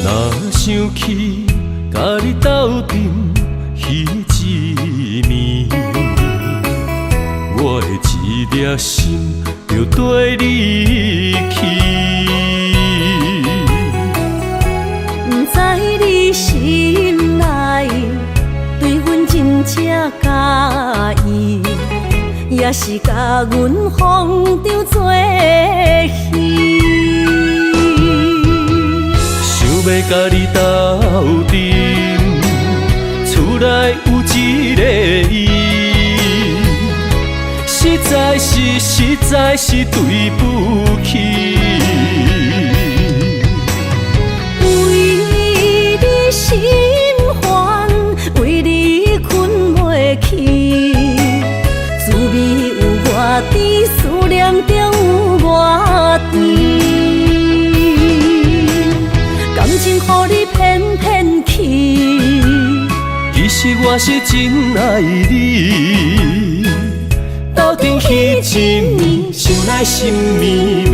若想起甲你斗阵彼一暝，我的一粒心就跟你去。不知你心内对阮真正介意，也是甲阮放着做戏。想要甲你斗阵，厝内有一个伊，实在是对不起。为你心烦，为你困袂去，滋味有偌甜，思念就有偌甜。感情予你骗骗去，其实我是真爱你。斗阵彼一暝，想来心绵绵。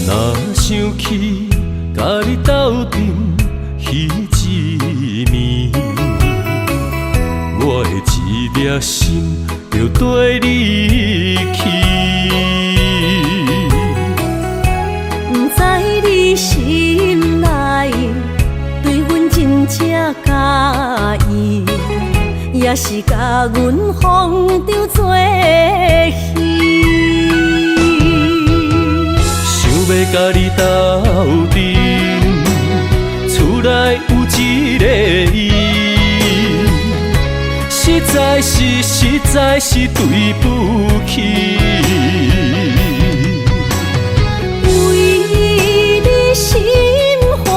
若想起甲你斗阵彼一暝，我的一粒心就跟你去。不知你心内对阮真正介意，也是甲阮放着做戏。想要甲你斗阵，厝内有一个伊，实在是对不起。为你心烦，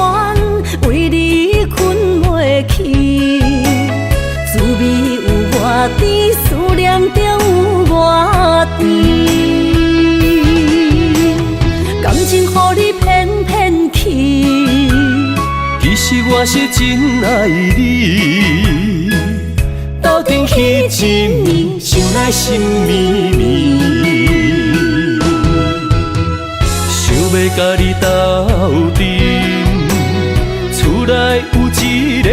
为你困袂去，滋味有偌甜，思念就有偌甜。感情予你骗骗去，其实我是真爱你。斗阵彼一暝，想来心绵绵。想要甲你斗阵，厝内有一个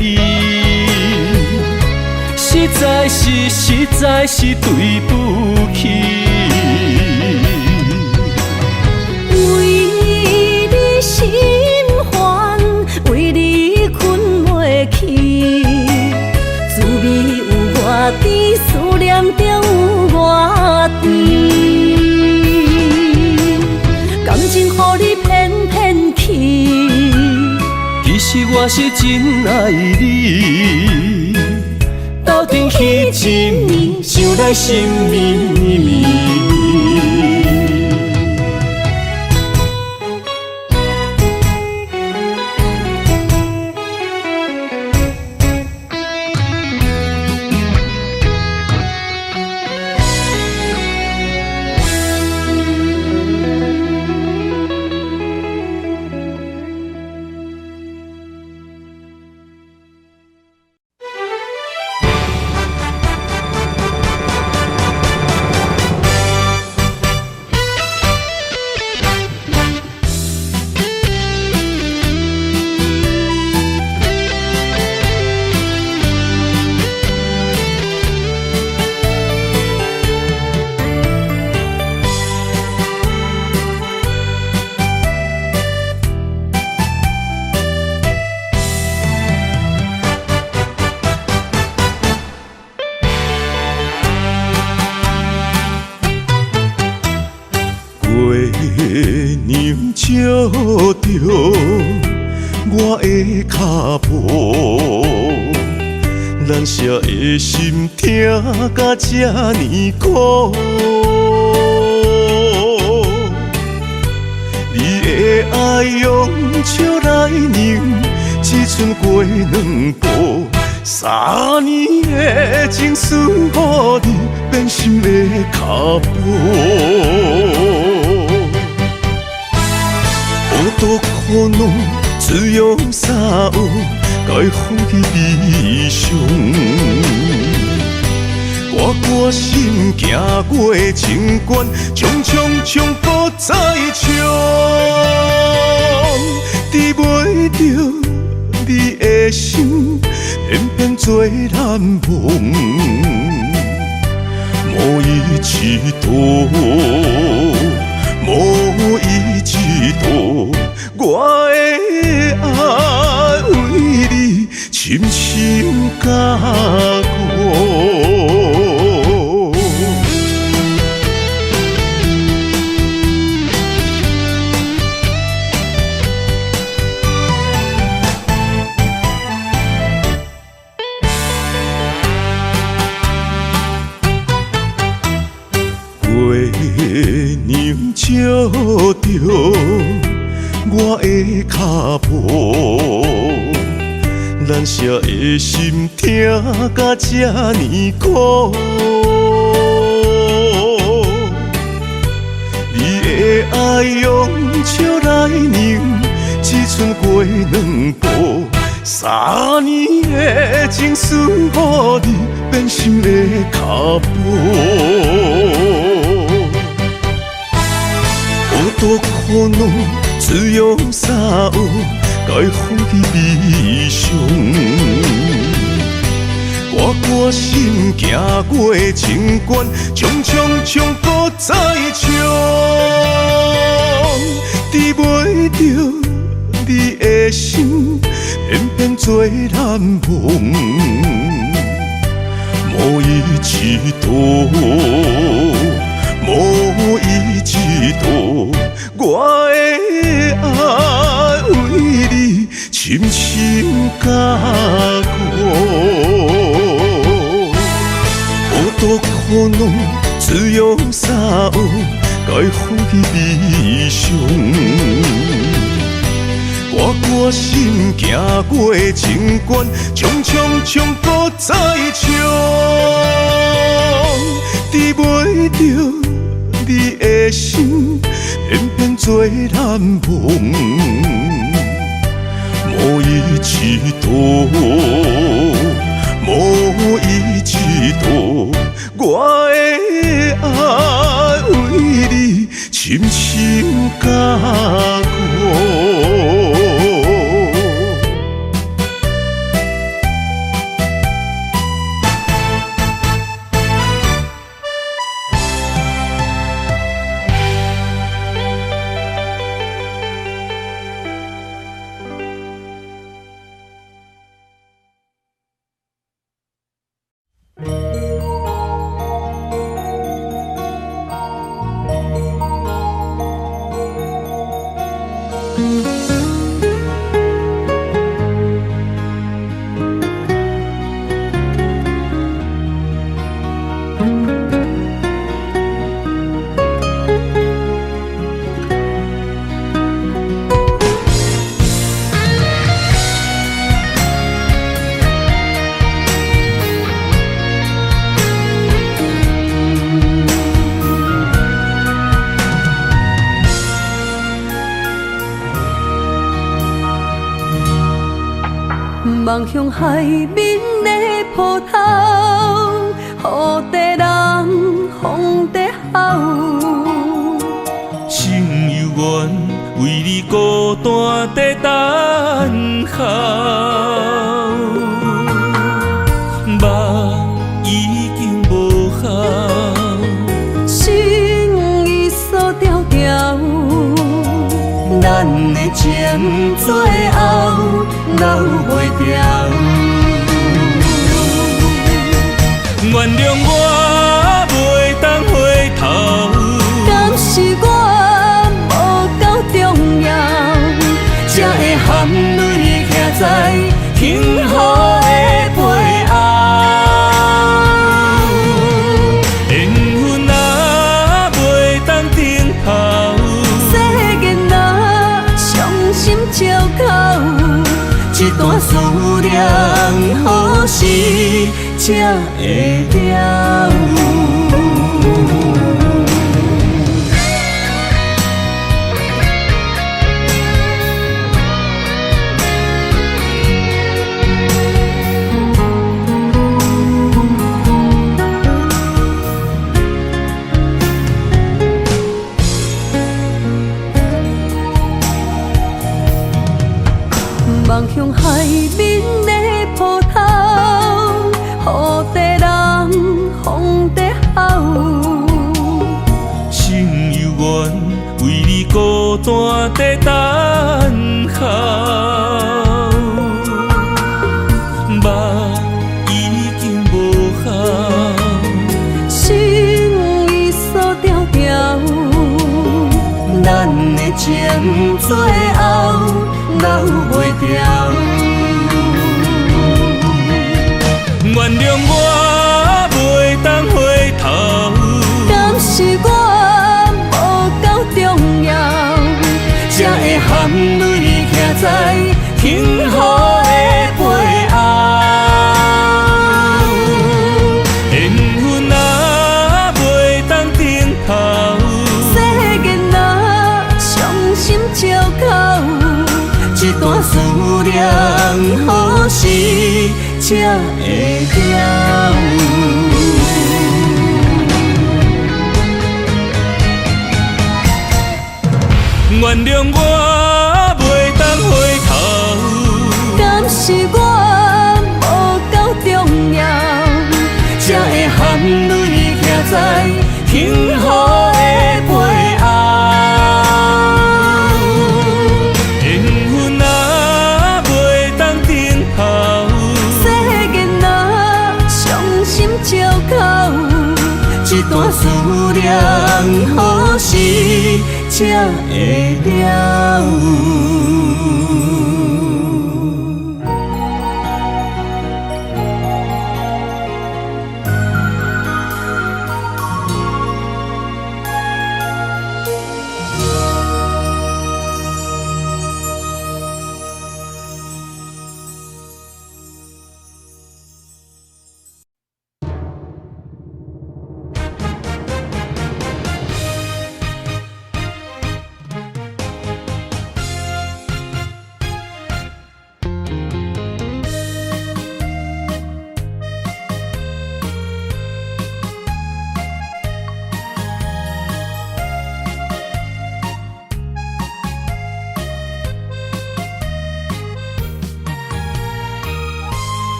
伊，实在是对不起。为你心烦，为你困袂去，滋味有偌甜，思念就有偌甜。感情予你骗骗去，其实我是真爱你。斗阵彼一暝，想来心绵绵。月娘照着我的脚步，难舍的心痛甲这呢苦。你的爱用笑来酿，只剩过两步。3年的情思，予你变心的脚步。苦恼，滋养啥有，该放弃悲伤。我心行过情关，冲搁再冲，治袂着你的心，偏偏做难忘。无伊一度，无伊一度，我的爱为你深深加固。月娘照着我的脚步，难舍的心痛甲这呢苦。你的爱用笑来酿，只剩过两步。3年的情思，予你变心的脚步。多苦恼，滋养啥有，该放弃悲伤。我心行过情关，冲搁再冲，治袂着你的心，偏偏做难忘。无伊一度，无伊一度，我的爱为你深深加固。多苦恼，滋养啥有，该放弃悲伤。我心行过情关，冲搁再冲，治袂着你的心，偏偏做难忘。无伊一度，无伊一度，我的爱为你深深加固。望向海面的波涛，雨地人，风地吼。心犹原为你孤单在等候，梦已经无效，心已锁条条。咱的情最后留袂掉。原谅我袂当回头，敢是我无够重要，才会含泪徛在幸福的背后。缘分啊袂当停候，世间啊伤心借口，一段思念何时才会了？望向海面的波涛，雨地人，风地好。心犹原为你孤单在等候，目已经无效，心已锁条条，咱的情最后留袂掉。原谅我袂当回头，敢是我无够重要，才会含泪徛在幸福的背后。缘分啊，袂当回头，世间若伤心借口，一段思念何时才会了？原谅我袂当回头，敢是我无够重要，才会含泪徛在幸福的背后。缘分啊，袂当回头，世间若伤心借口，一段思念何时才会了？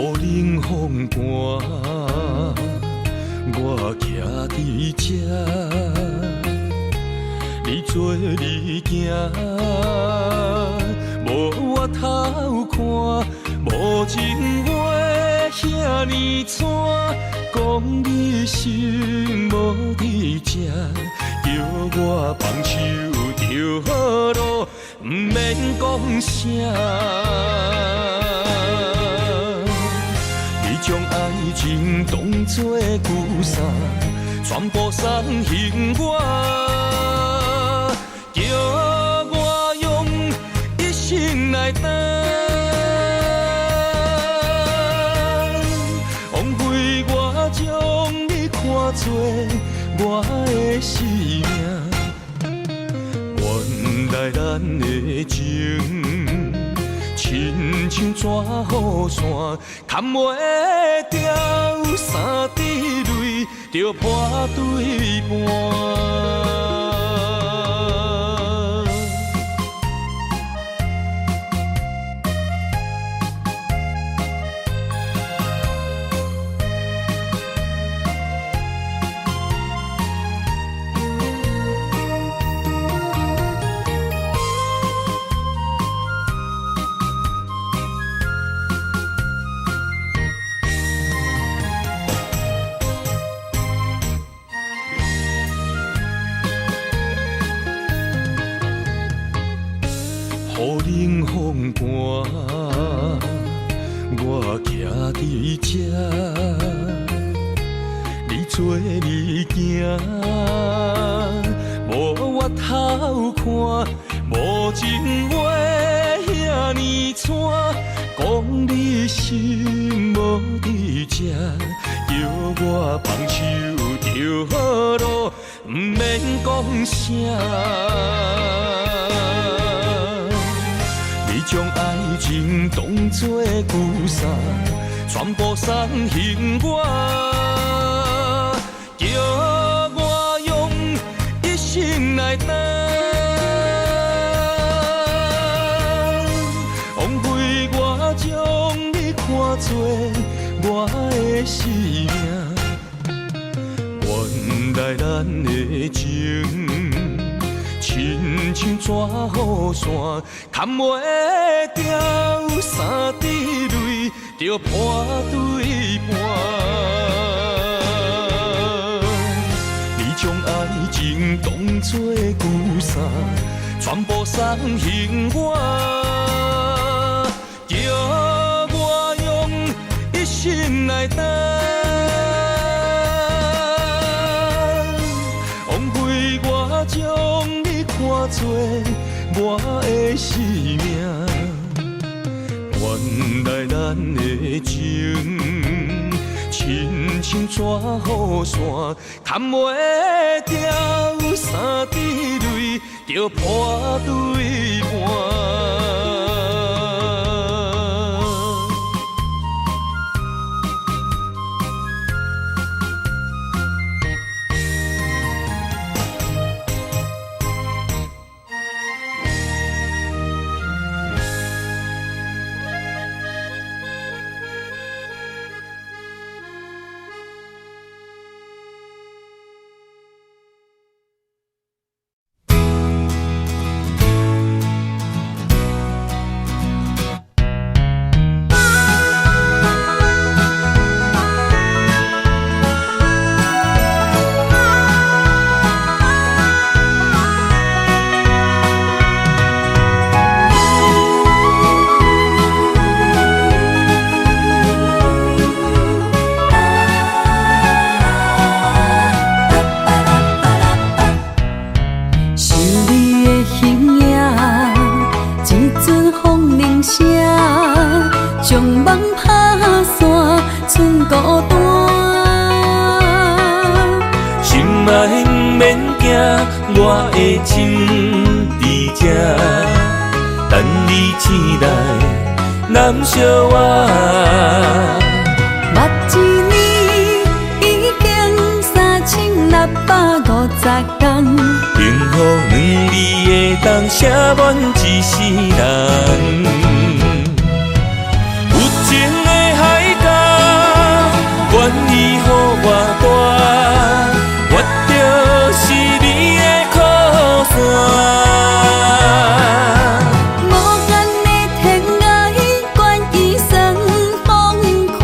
雨冷风寒，我徛伫这，你做你行，无我头看，无情话遐尼惨，讲你心无伫这，叫我放手就好咯，毋免讲啥。将爱情当作旧衫，全部送还我，叫我用一生来等，枉费我将你看作我的生命，原来咱的情。亲像纸雨伞，砍袂掉，三滴泪就破对半。雨冷风寒，我徛伫这，你做你行，无我头看，无情话遐尼惨，讲你心无伫这，叫我放手就好咯，毋免讲啥。将爱情当作旧衫，全部送还我，叫我用一生来等。枉费我将你看作我的生命。原来咱的情，亲像纸雨伞，砍袂掉三滴泪，就破对半。你将爱情当作旧衫，全部送还我，叫我用一生来等。将你看作我的生命，原来咱的情，亲像纸雨伞，砍袂掉三滴泪，就破对半。我的心伫这，等你醒来，难相我。目一年已经3650天，幸福两字会当写满一世人。有情的海角，愿意予我大，我就是你的靠山。无间的天涯，愿意算风看，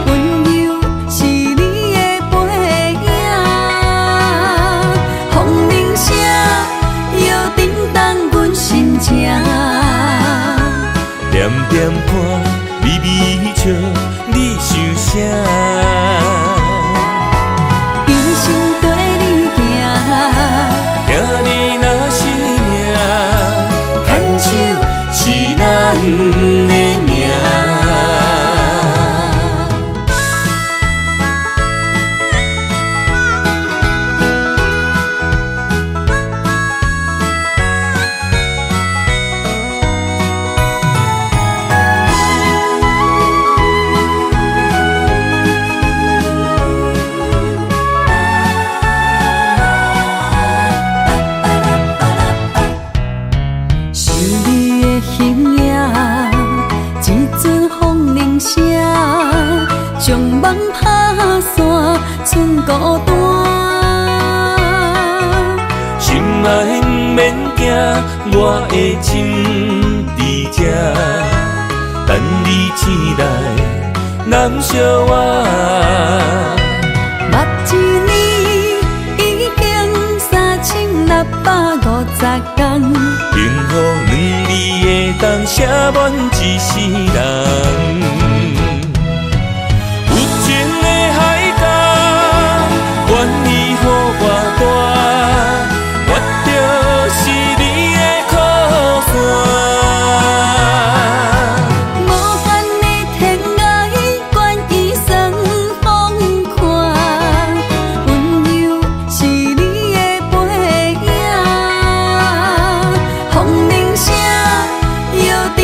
温柔是你的背影。风铃声摇叮当阮心情，点点看，微微笑，你想啥？咱的命。将梦打散，剩孤单。心爱免惊，我的心伫这，等你醒来，难相我。目一年已经3650天，幸福两字会当写满一世人。愿意予我大，我就是你的靠山。无间的天涯，愿意算风看，温柔是你的背影。风铃声摇叮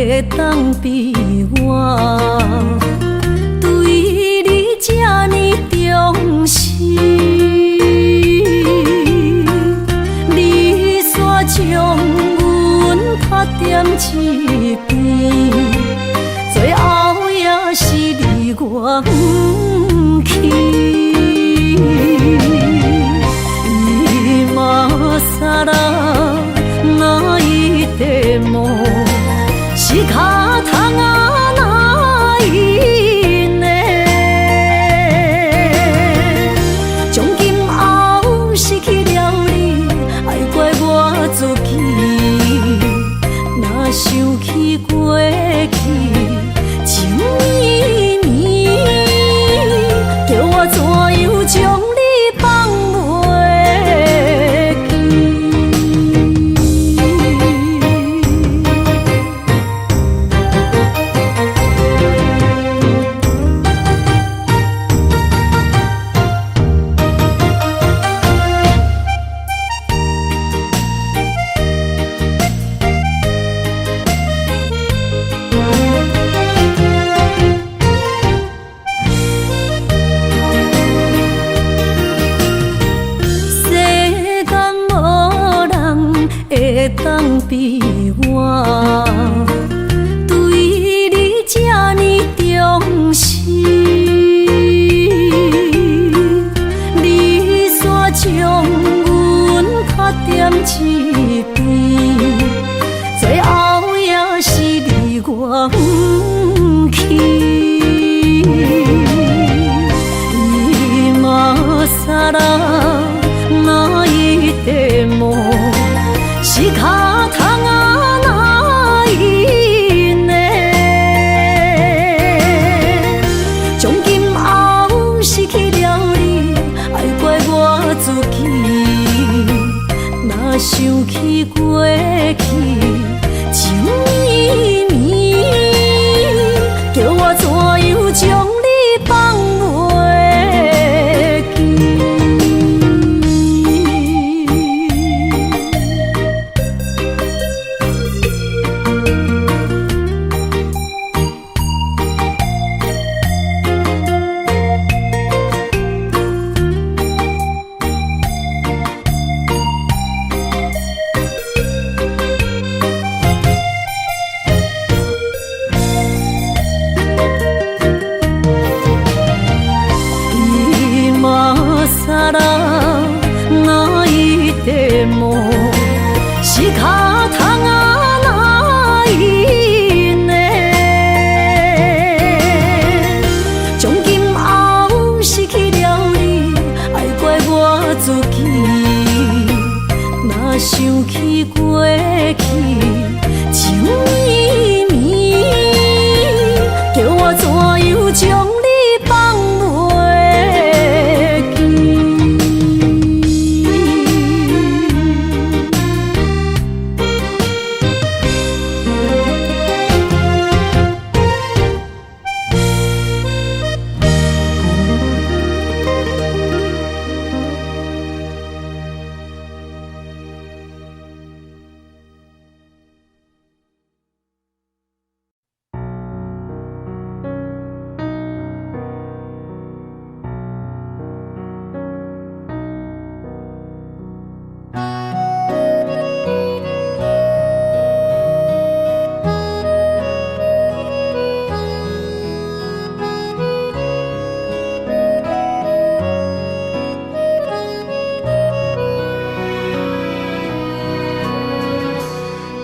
会当比我对你这呢重视？你煞将阮拍点一边，最后也是你我不去。伊嘛傻啦，哪一地梦是脚痛啊哪一呢？从今后失去了你，爱怪我自己。若想起过去，情绵绵，叫我怎样将你放袂记？会当比我对你这呢重视，你煞将阮拍点一边，最后也是你我不去。伊嘛傻啦，哪一地梦？是脚痛啊哪一呢？从今后失去了你，爱怪我自己。若想起过去，情绵绵，叫我怎样将你放袂记？傻啦，哪一地梦是脚痛啊哪一呢？从今后失去了你，爱怪我自己。若想起过去，情绵绵，叫我怎样将你放袂记？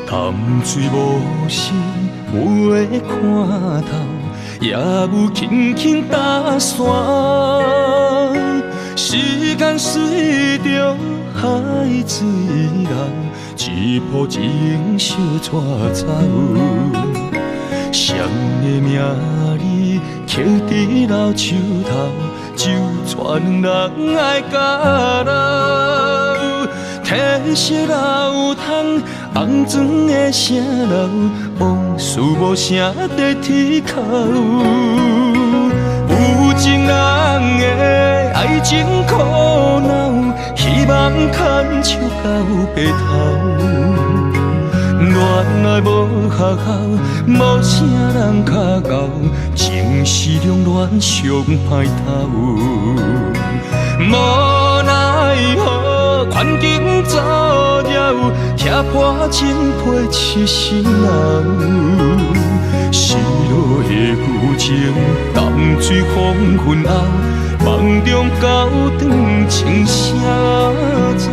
潭水无声，袂看透，也有轻轻打散。时间随着海水流，一步情相带走。谁的名字刻伫老树头，就全人爱甲老。褪色老窗，红砖的城楼，往事无声在天口。有情人的爱情苦恼，希望牵手到白头。恋爱无学校，无啥人较敖，情是两恋上歹头。无奈何，环境阻扰，拆破真配痴心人。失落的旧情，淡水黄昏后，梦中高长青啥走。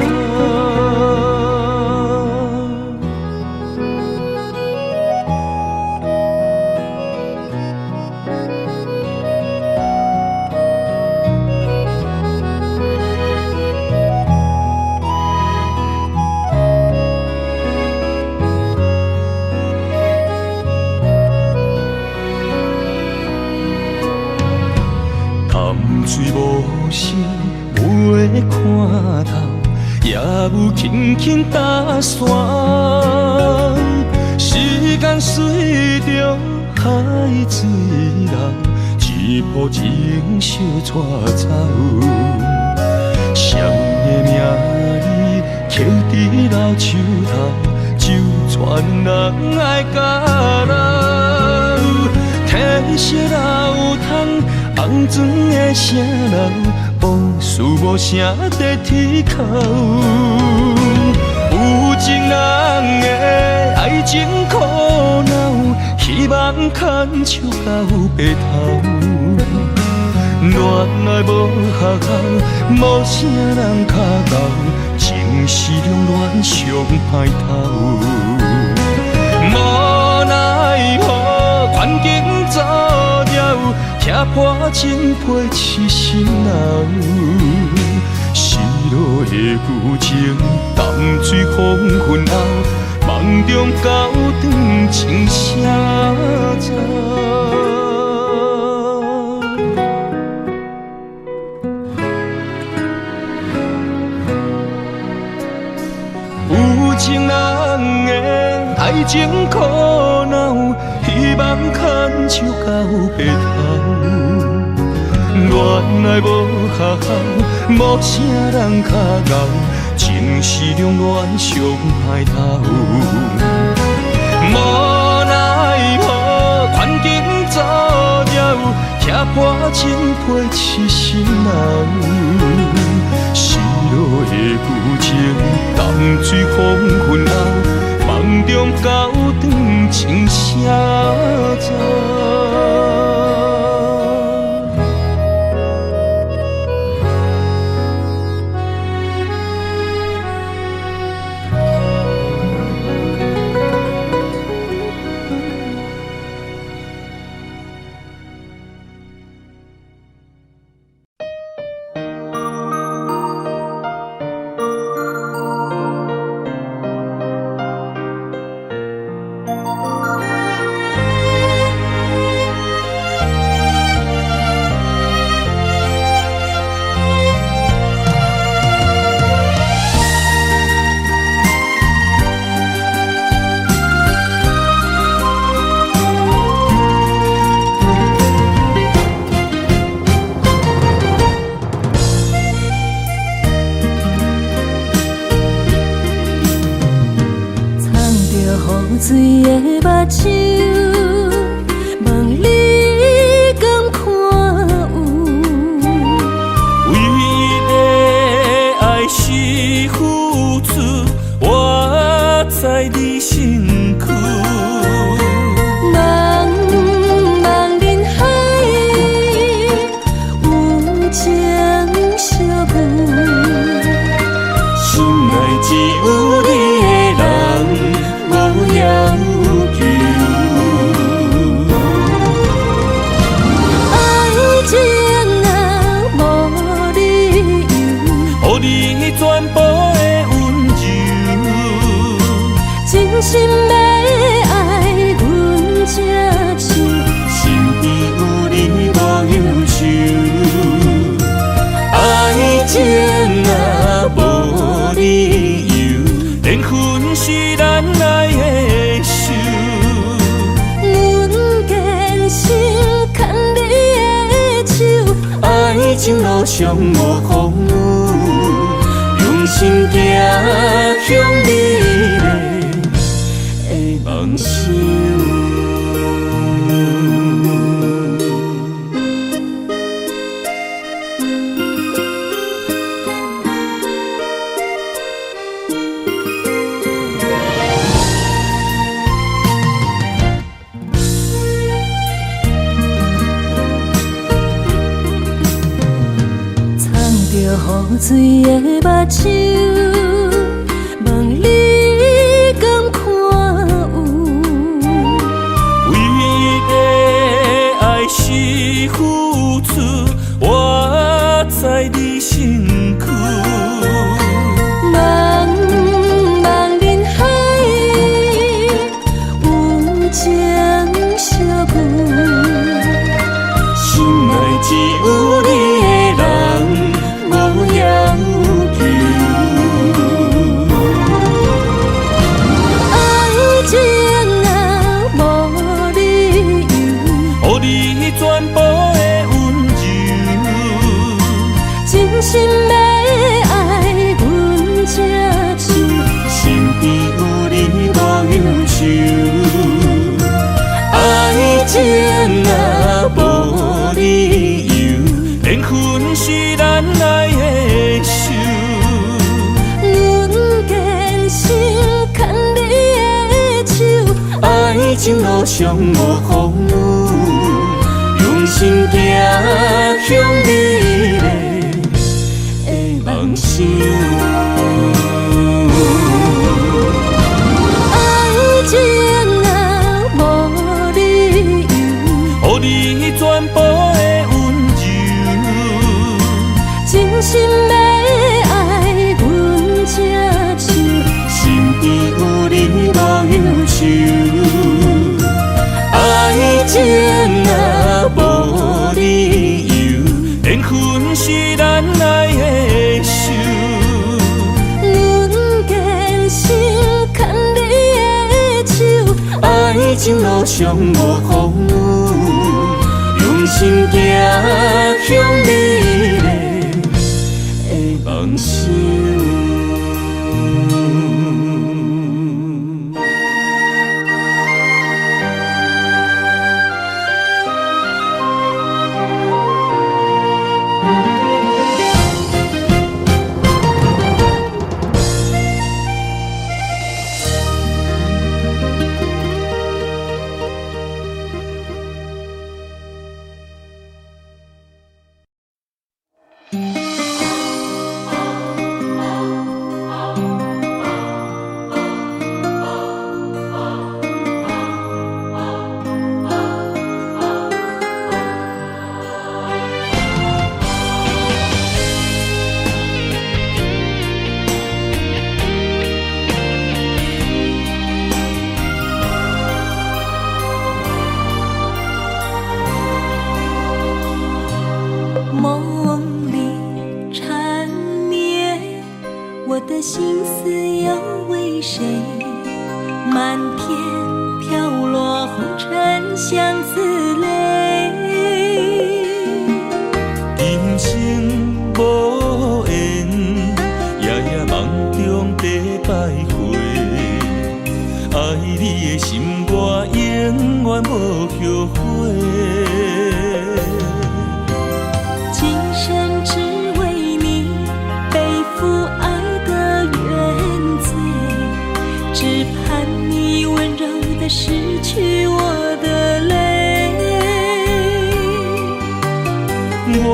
水无声，袂看透，也有轻轻打散。时间随着海水流，一步情相带走。谁的名字刻伫老树头，就全人爱甲人。褪色老窗。红砖的城楼，无事无声在天口。有情人的爱情苦恼，希望牵手到白头。恋爱无学校，无啥人较敖，情是两恋上歹头。无奈何，环境阻扰。拆破真配痴心人，失落的旧情，淡水黄昏后，梦中高长青啥走。有情人的爱情苦恼，希望牵手到白头。恋爱无学校，无啥人较敖，情是两恋上歹头。无奈何，环境阻扰，拆破真配痴心人。失落的旧情，淡水黄昏后，梦中高长青啥走。水的目睭，问你敢看有？为了爱是付出，我在你身躯。茫茫人海，有情相伴，心内只有你的人。要求爱情啊，无理由，予你全部的温柔，真心要爱阮才想，身边有你无忧愁。爱情啊，无理由，缘分是咱爱的。爱情路上无风雨，用心行向美丽的雨水的目睭，问你敢看有？唯一的爱是付出，我在你身躯。茫茫人海，有情相眷，心内只有你的人，无要求。爱情啊，无理由，予你全部的温柔，真心要爱阮才手，身边有你无忧愁。爱情啊，无理由，缘分是咱来的手。阮坚守牵你的手，爱情路上无风雨，用心行向美丽的梦想。爱情啊，无理由，予你全部的温柔，真心要爱阮才手，身边有你无忧愁。爱情啊，无理由，缘分是咱来的手。阮坚守牵你的手，爱情路上无风雨，用心行向美丽的梦想。梦里缠绵，我的心思要为谁？漫天飘落红尘相思泪。人生无缘，夜夜梦中在徘徊。爱你的心，我永远无后悔。今生只为你背负爱的原罪，只盼你温柔地拭去我的泪。我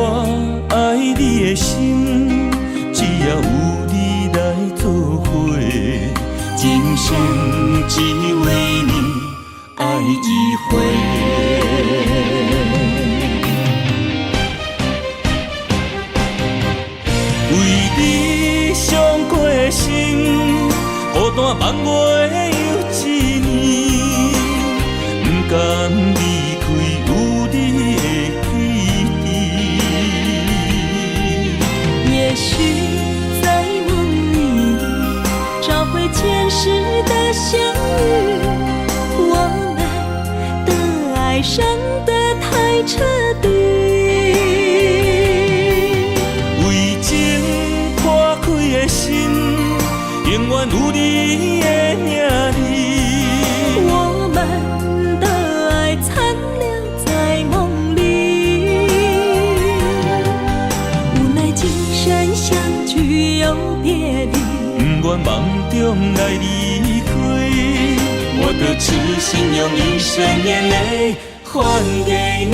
爱你的心，只要有你来作伙，今生只为你爱一回。为你伤过心，孤单万月又一年，不甘离开有你的起点。也许在梦里找回前世的相遇，我们的爱伤得太彻底。为情破开的心，永远有你的名字。我们的爱残留在梦里，无奈今生相聚又别离。不愿梦中来离开，我的痴心用一生眼泪还给你。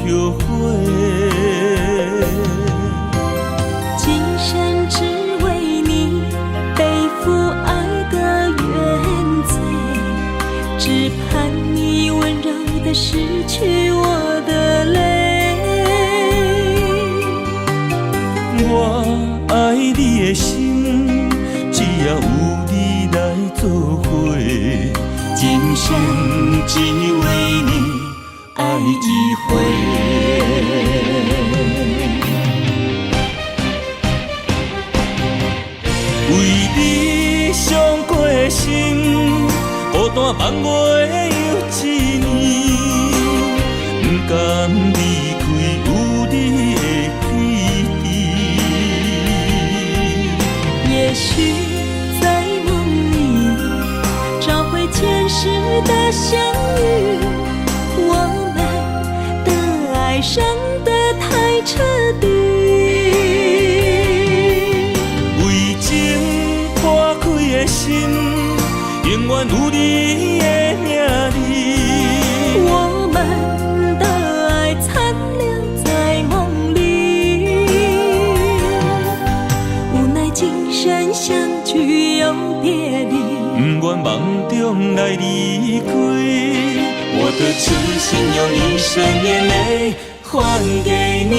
着火。今生只为你背负爱的原罪，只盼你温柔地拭去我的泪。我爱你的心，只要有你来作伙，今生只为你爱一回。为你伤过的心，孤单望袂又一年，不甘离开有你的起点。也许在梦里找回前世的相遇，我们的爱伤得太彻底。为情破开的心，永远有你的名字。我们的爱残留在梦里，无奈今生相聚又别离。不愿梦中来离开，我的痴心用一生眼泪还给你。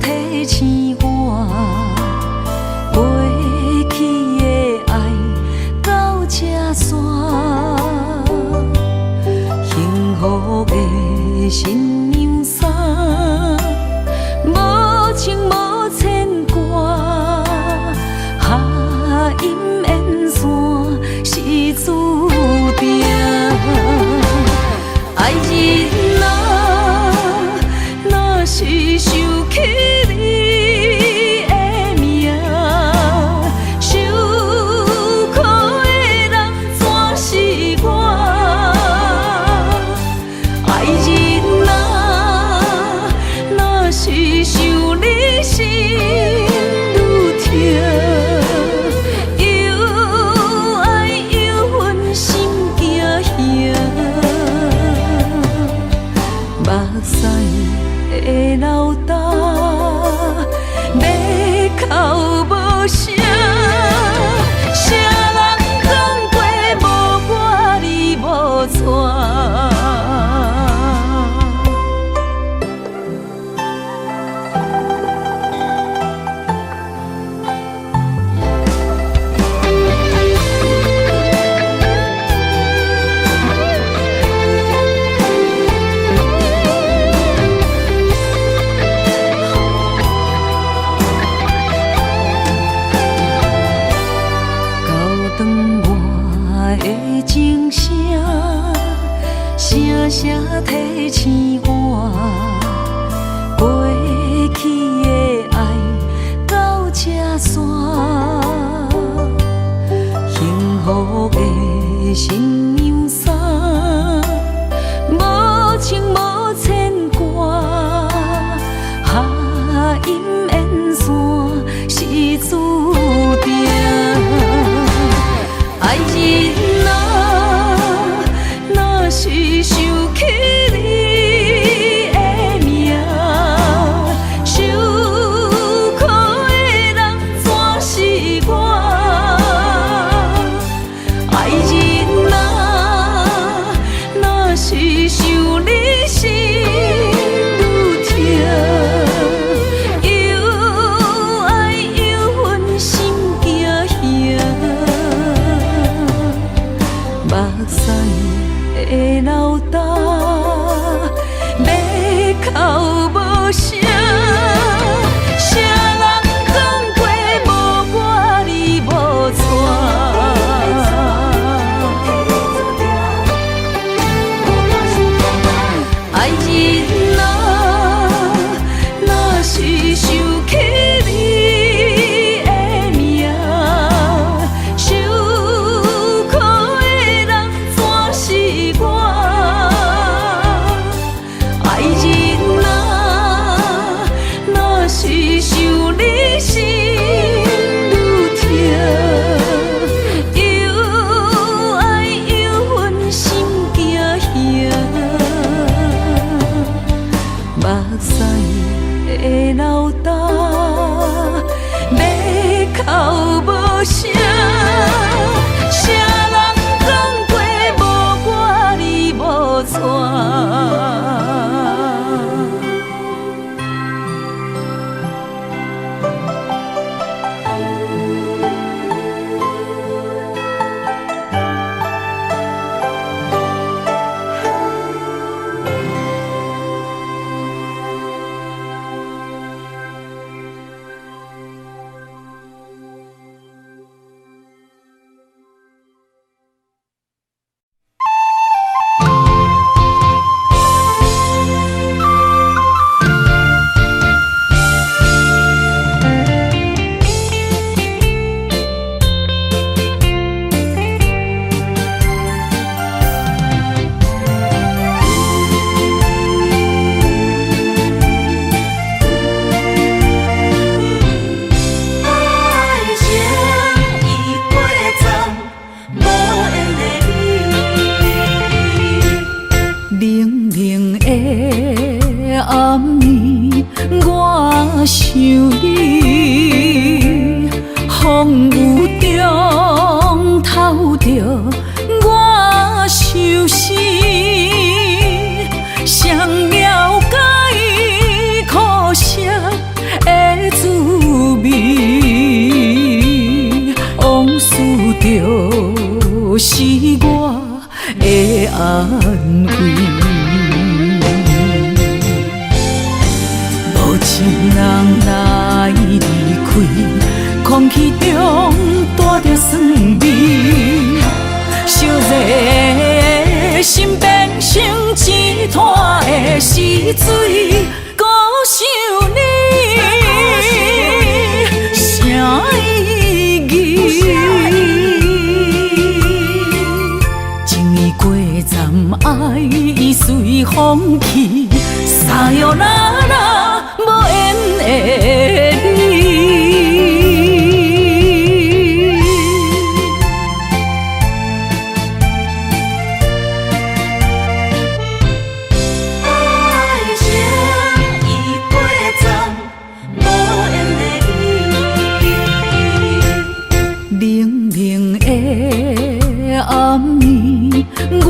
提醒我，过去的爱到这线，幸福的新娘衫，无情无牵挂，下阴缘线是注定，爱人若是想起你的名，受苦的人全是我。爱人若是想你心愈痛，又爱又恨心惊吓，目屎的流干，要哭无声，谁人讲过无我你无带？情声，声声提醒我，过去的爱到这线，幸福的新娘衫，无情无牵挂，下阴缘线是注定，爱人若是想起你的名，受苦的人全是我。爱人若是想你心愈痛，的老大，要哭无声，谁人讲过无我你无带？想你，风雨中透着我相思，谁了解苦涩的滋味？往事就是我的安慰。情人来离开，空气中带着酸味，烧热的心变成一滩的死水，孤想你，啥意义？情意过站，爱已随风去，沙哟啦啦。无缘的你，爱情已过站，无缘的你。冷冷的暗暝，我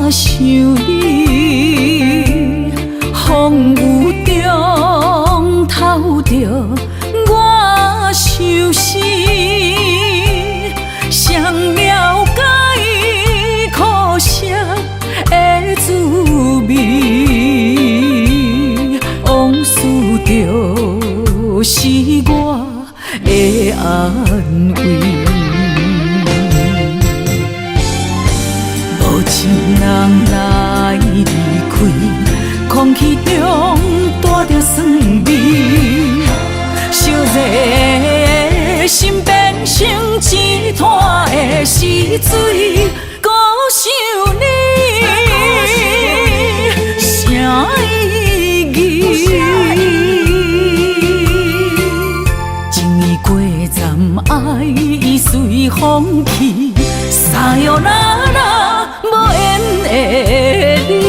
想你，风雨中透着我相思，谁了解苦涩的滋味？往事就是我的安慰。无情人来离开，空气中带着酸味，烧热的心变成一滩的死水，孤想你，啥意义？情意过站，爱已随风去，沙哟啦啦，无缘的你。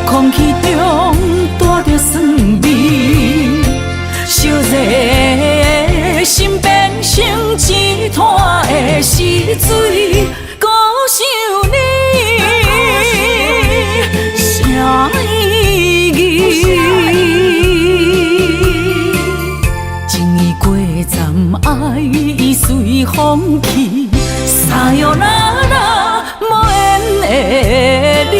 空气中带着酸味，烧热的心变成一滩的死水，孤想你，啥意义？情意过站，爱已随风去，沙哟啦啦，无缘的你。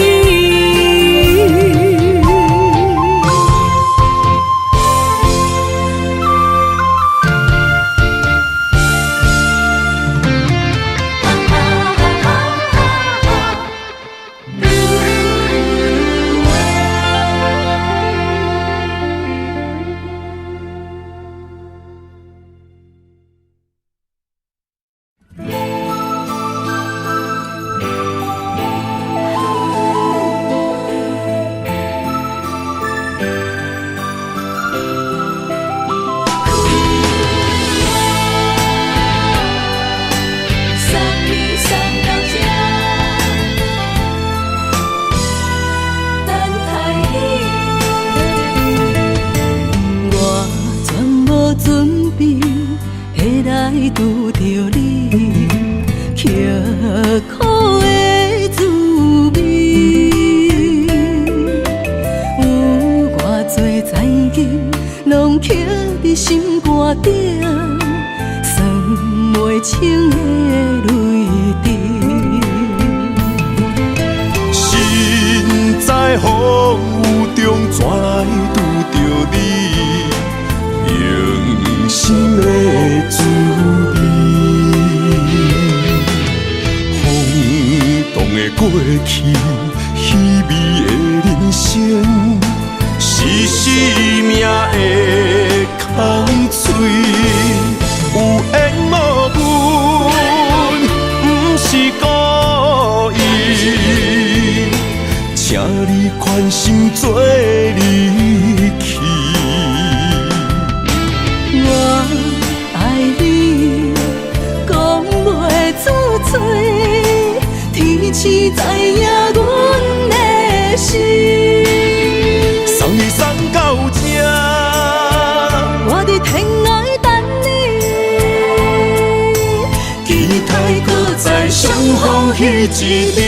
拄着你，刻苦的滋味。有偌多灾境，拢刻伫心肝顶，算袂清的泪滴。身在风雨中，怎来拄着你？用心的滋味，风动的过去，稀微的人生，是生命的空嘴，有缘无分，不是故意，请你宽心做离去。我爱你，讲袂出嘴，天赐知影阮的心。送你送到这，我伫天涯等你，期待搁再相逢彼一日。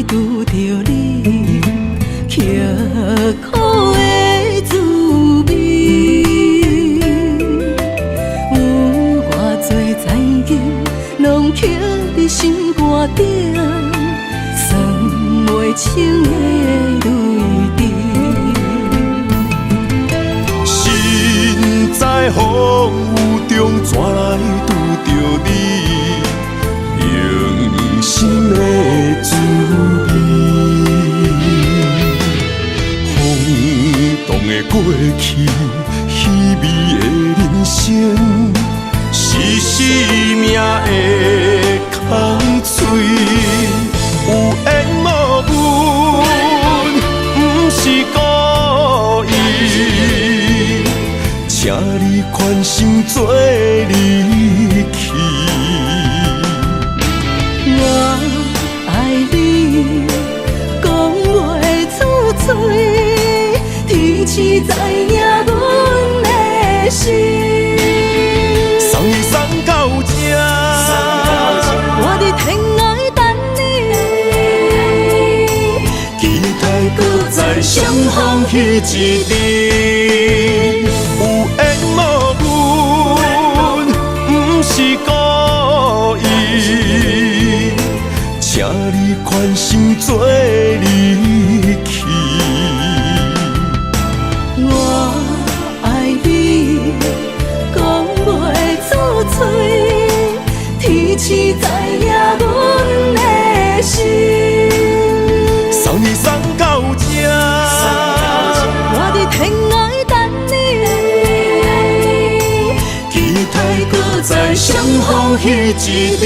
拄着你，刻苦的滋味。有偌多灾境，拢刻伫心肝顶，算袂清的泪滴。身在风雨中，怎来拄着你？用心的滋味，风动的过去，稀微的人生，是生命的空嘴，有缘无分，不是故意，请你宽心做离去。我爱你，讲袂出嘴，天赐知影阮的心。送你送到这，我伫天涯等你，期待搁再相逢彼一日。有缘无分，不是故意，请你宽心做离去。我爱你，讲袂出嘴，天赐知影阮的心。送你送到这，我伫天涯等你，期待搁再相逢彼一日。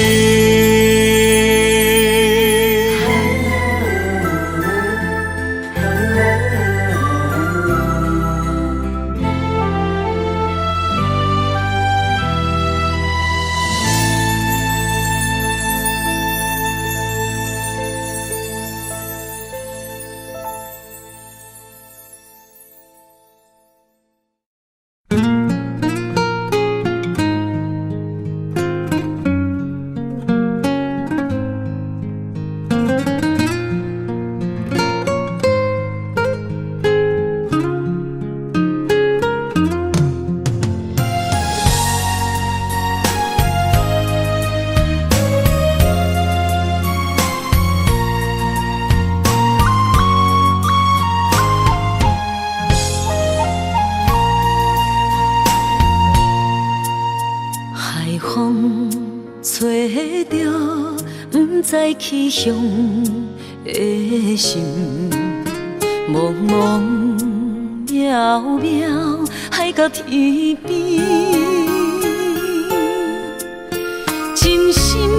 知去向的心，茫茫渺渺，海到天边。真心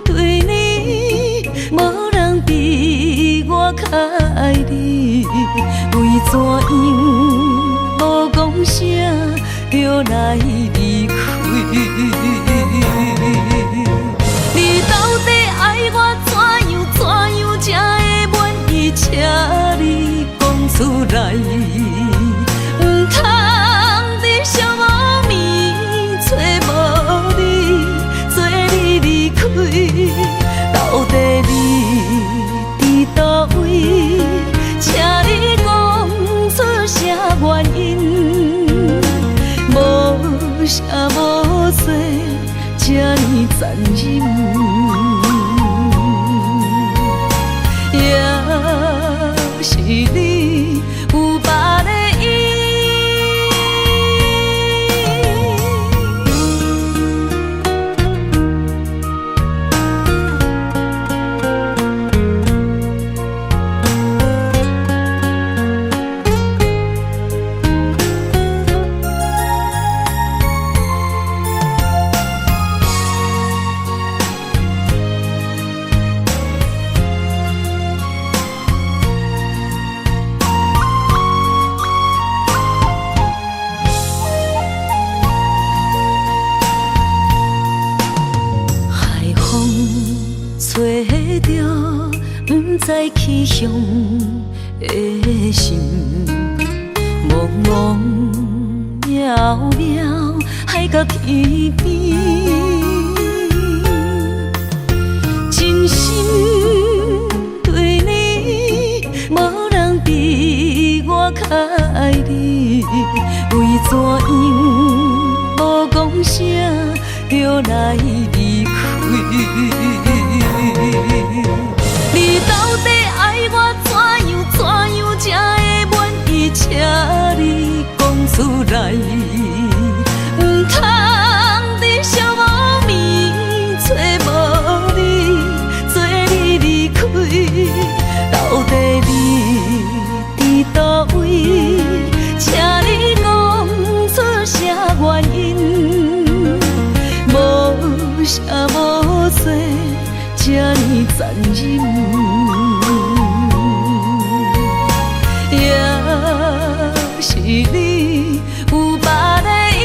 对你，无人比我较爱你。为怎样无讲声就来离开？你到底爱我怎样才会满意？请你讲出来，唔通你寂无眠，找无你，做你离开。到底你伫倒位？请你讲出啥原因？无啥无说，这呢残忍。也是你有别的意。知去向的心，茫茫渺渺，海角天边。真心对你，无人比我较爱你。为怎样无讲声就来离开？你到底爱我怎样才会满意？请你讲出来，唔通你寂无眠，找无你，做你离开。到底你伫倒位？请你讲出啥原因？无啥无说，这呢残忍。也是你有别的意。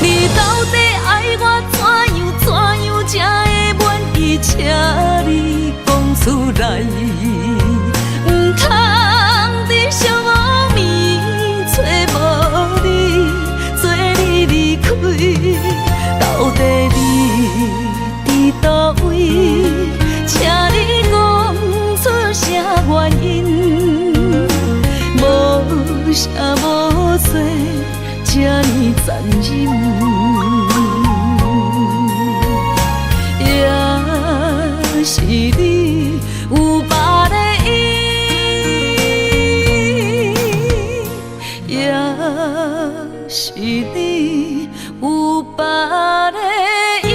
你到底爱我怎样才会满意？请你讲出来，唔通你寂无眠，找无你，做你离开。到底你伫倒位？请你讲出啥原因？无啥无说，这呢残忍。也是你有别的意，也是你有别的意。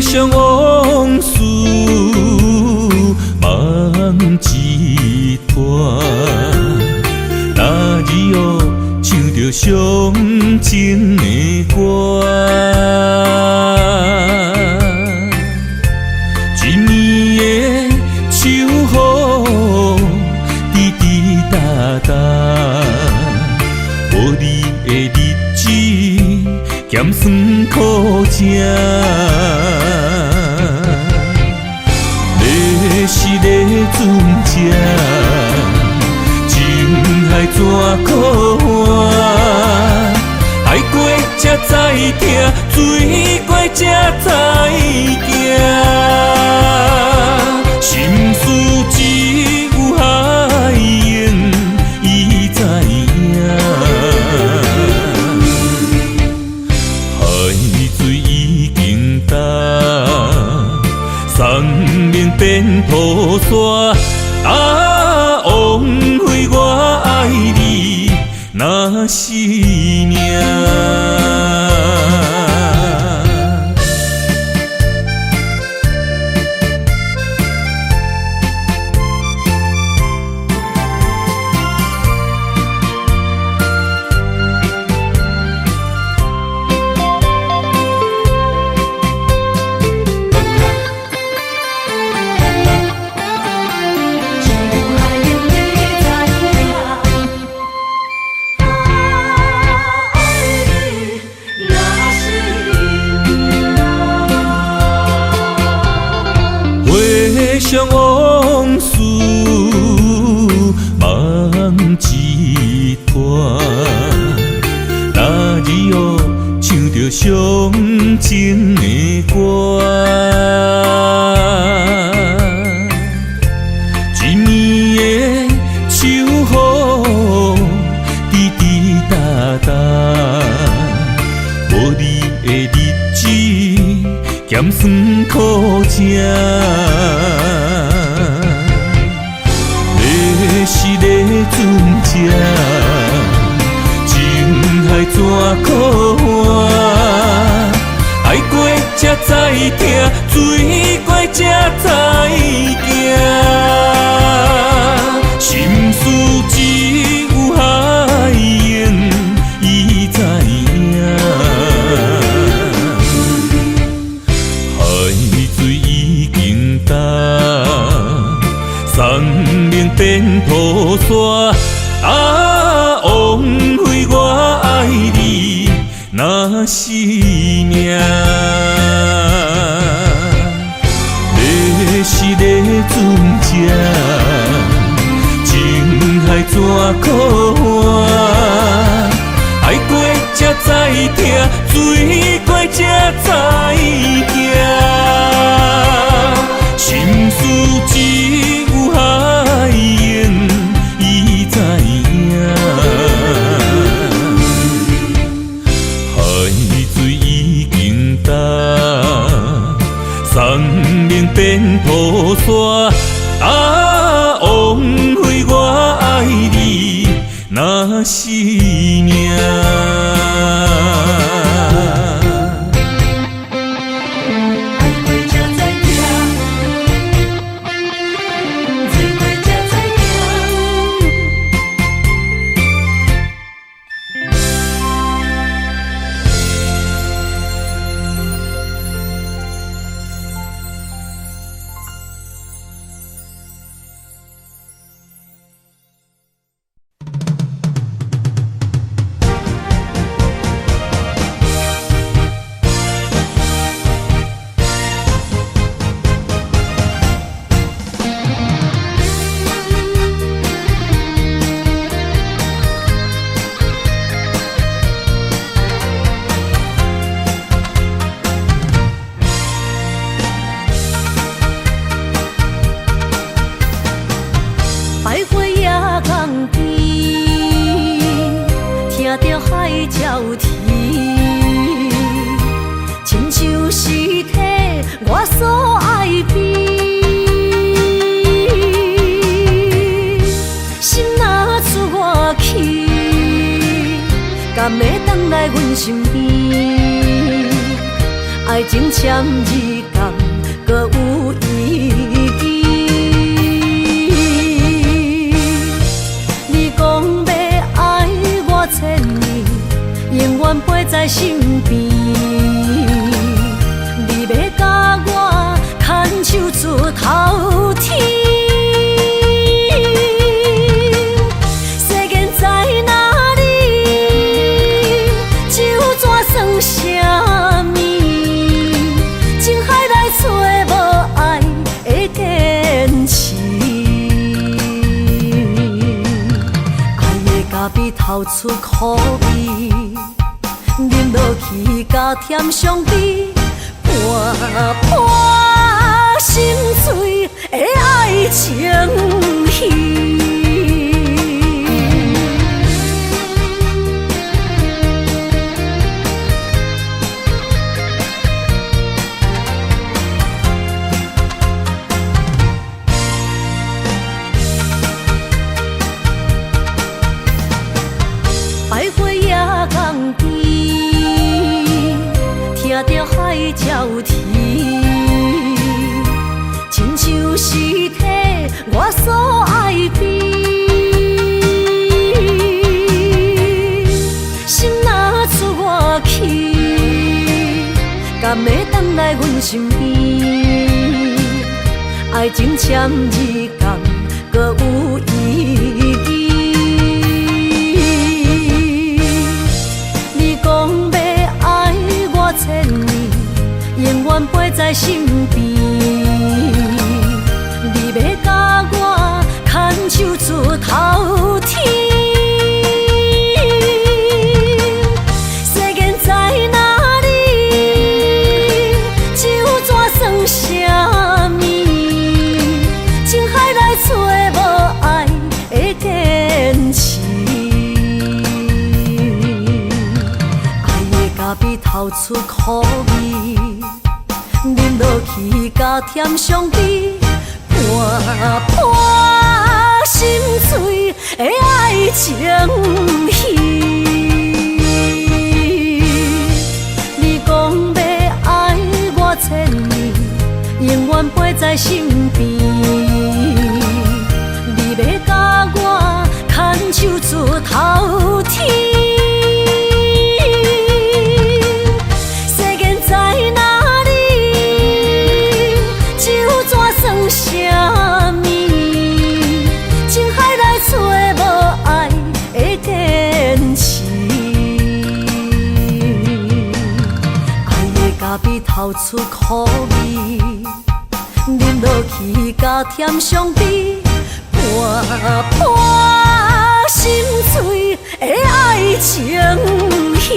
想往事梦一段，那日哦唱着伤情的歌，一年的秋雨滴滴答答，无你的日子咸酸苦吃。是个船只，疼，水怪才知行。心事只有海燕伊知影，海水已经干，山面变土沙。枉费我爱你那是命。想往事梦一段，那日哦唱着伤情的歌，一暝的秋雨滴滴答答，无你的日子咸酸苦吃。是个船只，情海怎可换？爱过才知疼，水过才知行。心事只有海燕伊知影，海水已经干。山面变土沙，枉费我爱你那是命。要是个船只，情海怎可换？爱过才知疼，水过才知行。心事只有海燕伊知影，海水已经干，山面变土沙，枉费我爱你那是命。敢会当来阮身边？爱情签字讲，搁有意义。你讲要爱我千年，永远陪在身边。你要甲我牵手出头天。 比透出苦味，饮落去加添伤悲，伴伴心碎的爱情戏。听着海鸟啼，亲像是替我所爱的。心若出我去，敢会回来阮身边？爱情签字敢搁有意义？你讲要爱我千年，永远陪在身边。你要甲我牵手出头天，世间在哪里？就怎算什么？情海来找无爱的坚持。比透出苦味，饮落去加添伤悲，伴伴心碎的爱情戏。你讲要爱我千年，永远陪在身边。你要甲我牵手出头天。什么？情海来找无爱的坚持，爱的咖啡透出苦味，饮落去加添伤悲，伴伴心碎的爱情戏。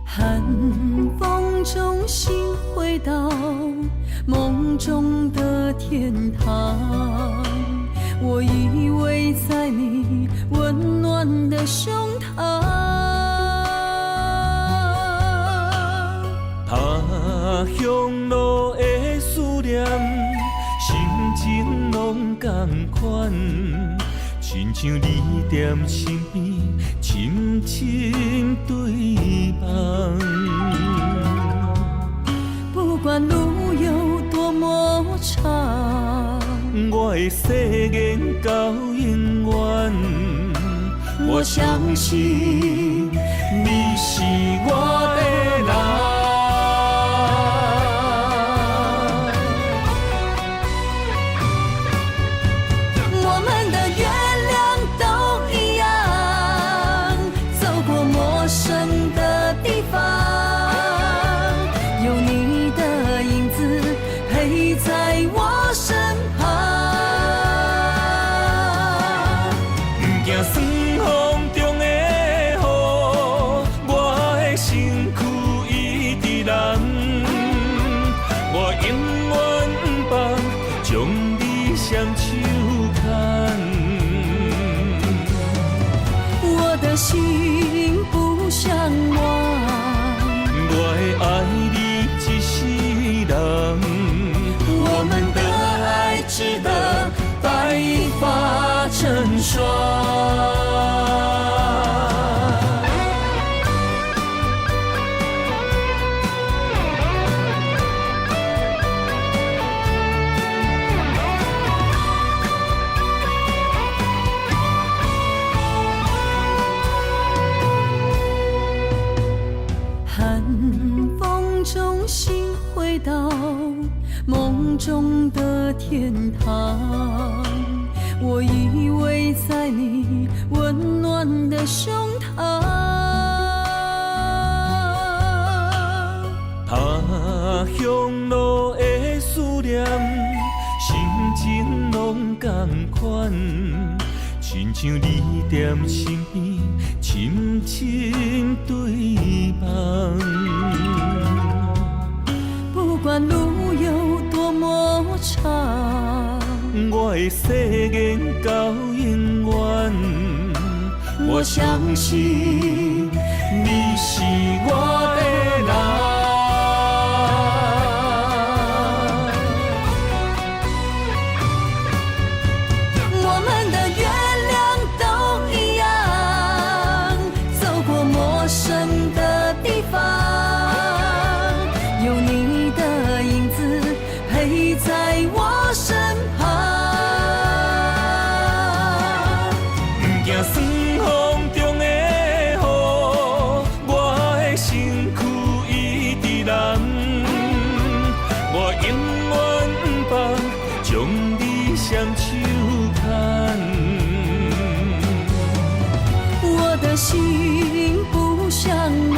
寒风中心回到梦中的天堂，我依偎在你温暖的胸膛，他乡路的思念，心情拢同款，亲像你踮身边，深深对望。不管路有多么长，我的誓言到永远。我相信你是我的人。的天堂。我依偎在你温暖的胸膛。他乡路的思念，心情拢同款，亲像你踮身边，深深对望。不管路有多么长，我的誓言到永远。我相信你是我的人。我们的月亮都一样，走过陌生的地方，有你的影子陪在我身旁。不惊酸风中的雨，我的身躯一直蓝。我永远不放，将你双手牵。我的心不像梦，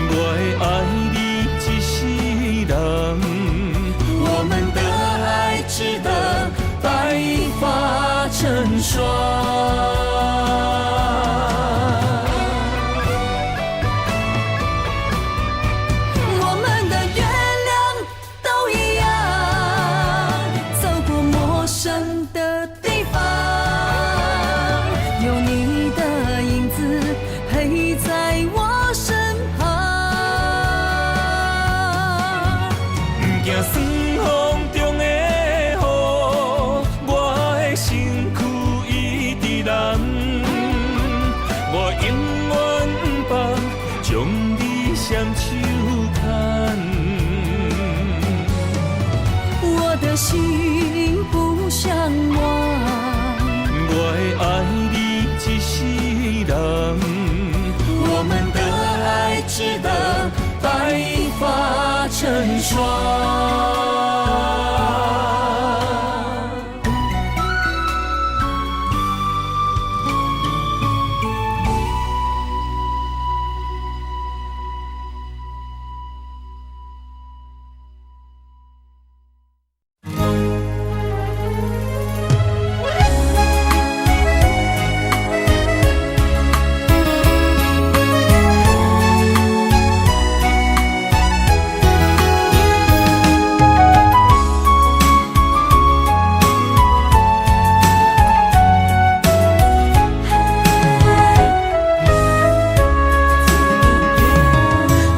我会爱你一世人，我们的爱值得白发成霜。我们的月亮都一样，走过陌生的地方，有你的影子陪在我身旁。不惊酸风中的雨，我的身躯一直蓝。我永远不放，将你双手牵。我的心不像梦，我会爱你一世人，我们的爱值得白发成霜。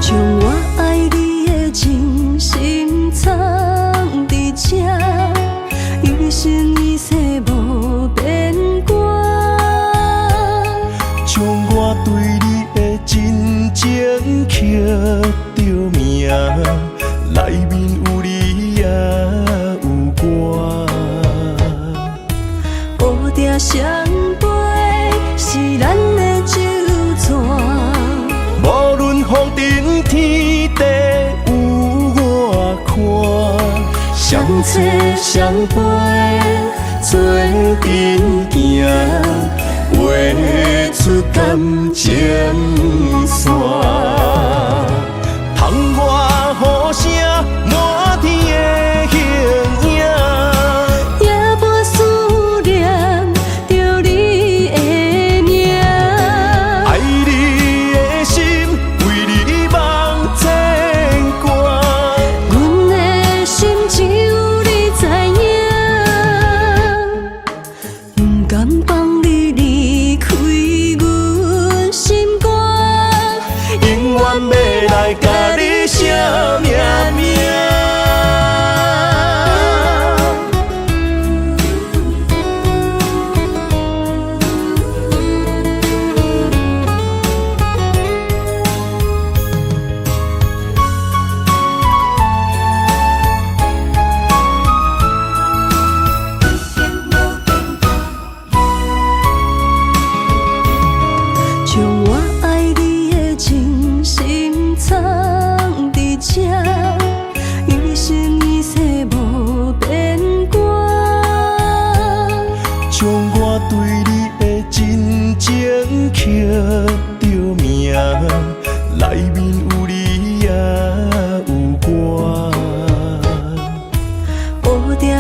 将我爱你的真心藏伫这，一生一世无变卦。将我对你的真情刻着名，内面有你也有我。乌定相陪是咱的酒泉。无论风尘天地有我看，相切相陪做阵行，画出感情线。窗外雨声满天的形影，也无思念着你的名。爱你的心为你梦牵挂。阮的心只有你知影，不甘放你离开阮心肝，永远要来甲你写命名。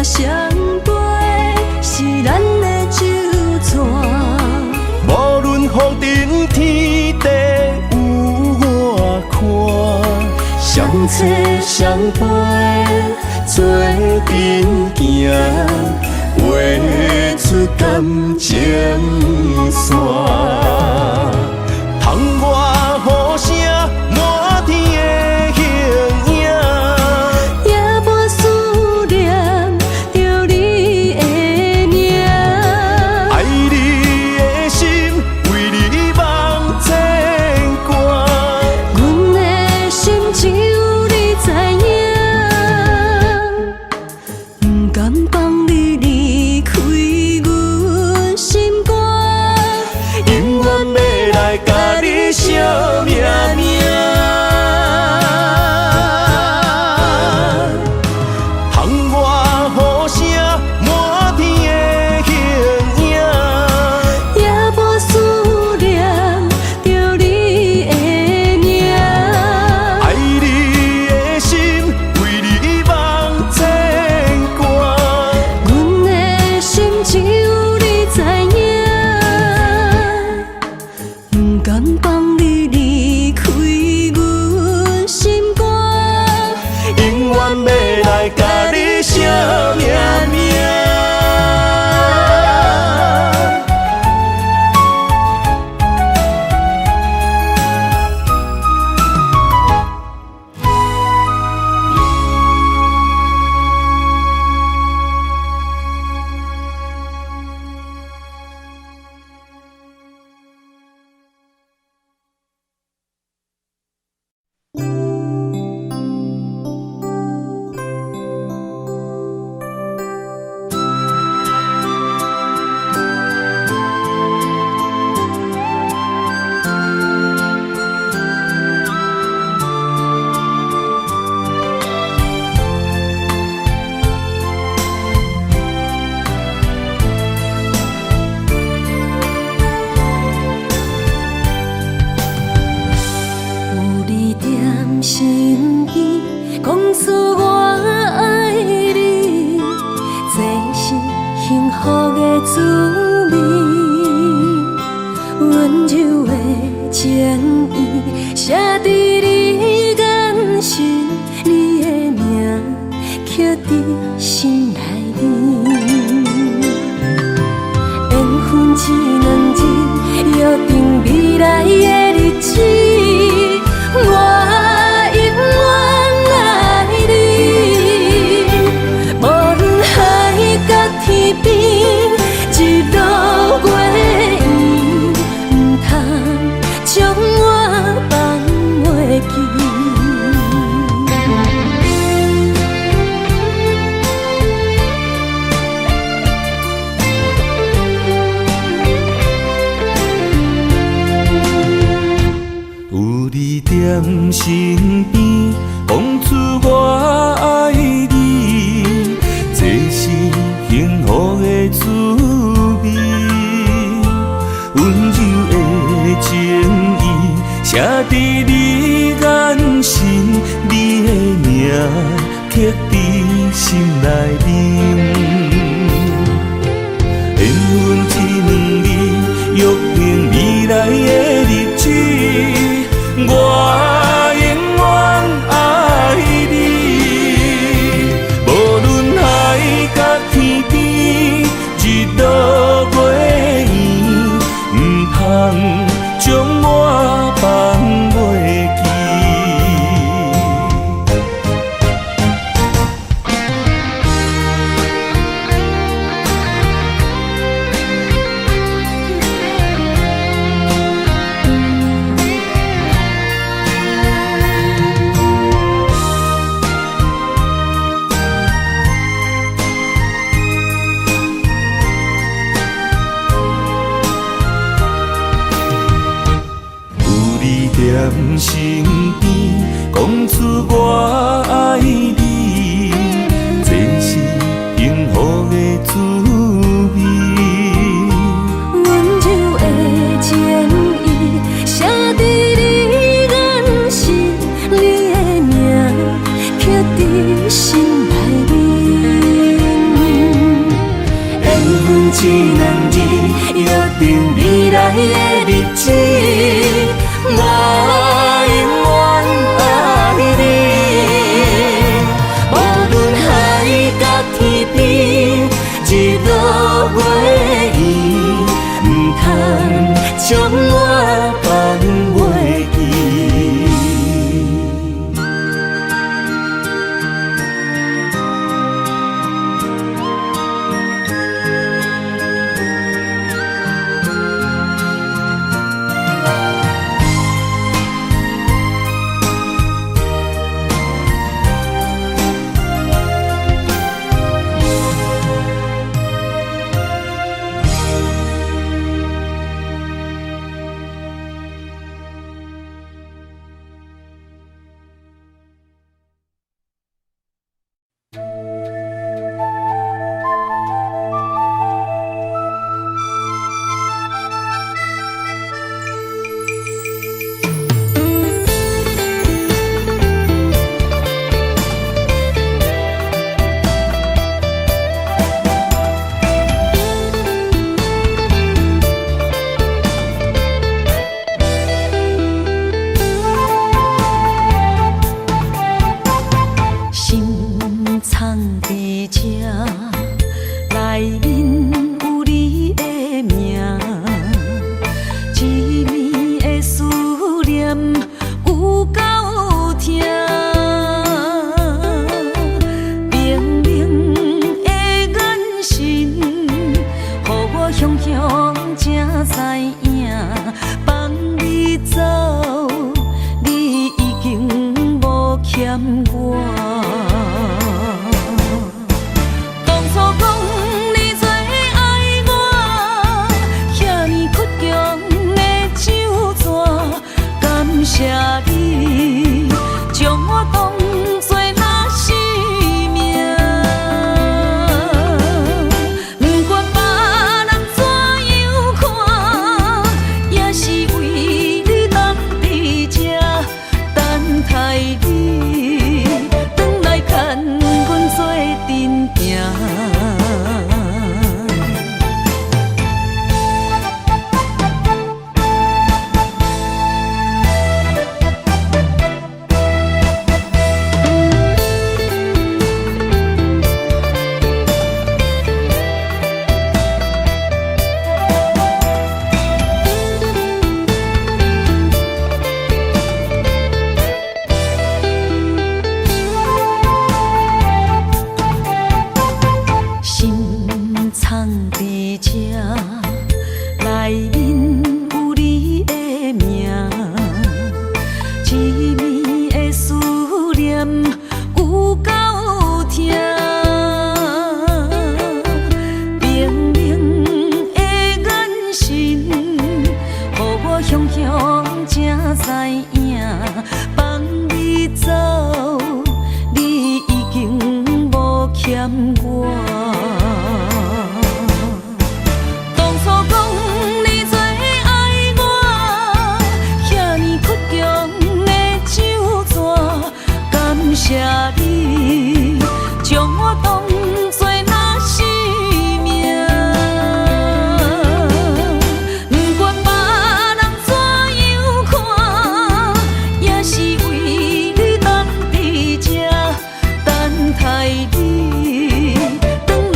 相陪，是咱的酒泉。无论风尘天地有我看，相切相陪，做阵行，画出感情线。窗外雨声满天的形影，夜半思念着你的名。爱你的心为你梦牵挂，阮的心只有你知影，不甘放你离开阮心肝，永远要来甲你惜命命。窗外雨声满天的形影，夜半思念着你的名。爱你的心为你梦牵挂，阮的心只有你知影，不甘放你离开阮心肝，永远要来甲你惜命命。有你踮身边，讲出我爱你，这是幸福的滋味。温柔的情意写在你眼神，你的名刻在心内面。缘分只两日，约定未来的日子。我永远爱你，无论海角天边，一路过缘，不通将我放袂记。有你踮身边，讲出我爱你，这是幸福的滋味。温柔的情意写在你眼神，你的名刻在心内面。缘分只两日，约定未来的日子。我永一两日，约定未来的日子，我永远爱你。无论海角天边，日落月圆，唔通将我放袂记。等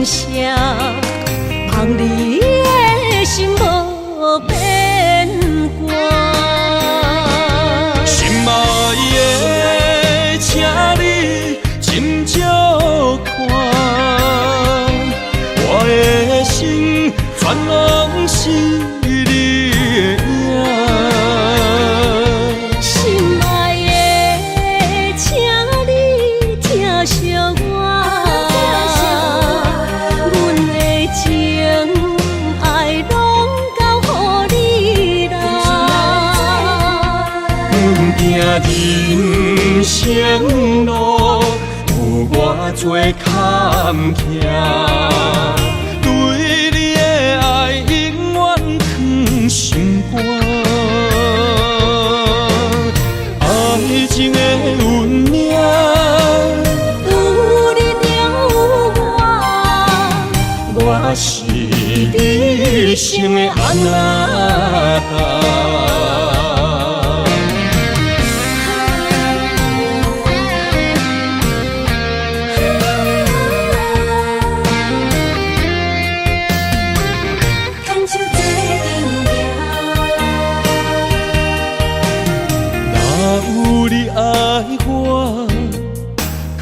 声，望你的心无变卦。心爱的，请你斟酌看，我的心全拢是你的影。心爱的，请你疼惜我，阮的情爱拢交予你啦。阮行人生路有偌多坎坷，对你的爱永远藏心肝。爱情的运命，有你了我，我是你生的安那达。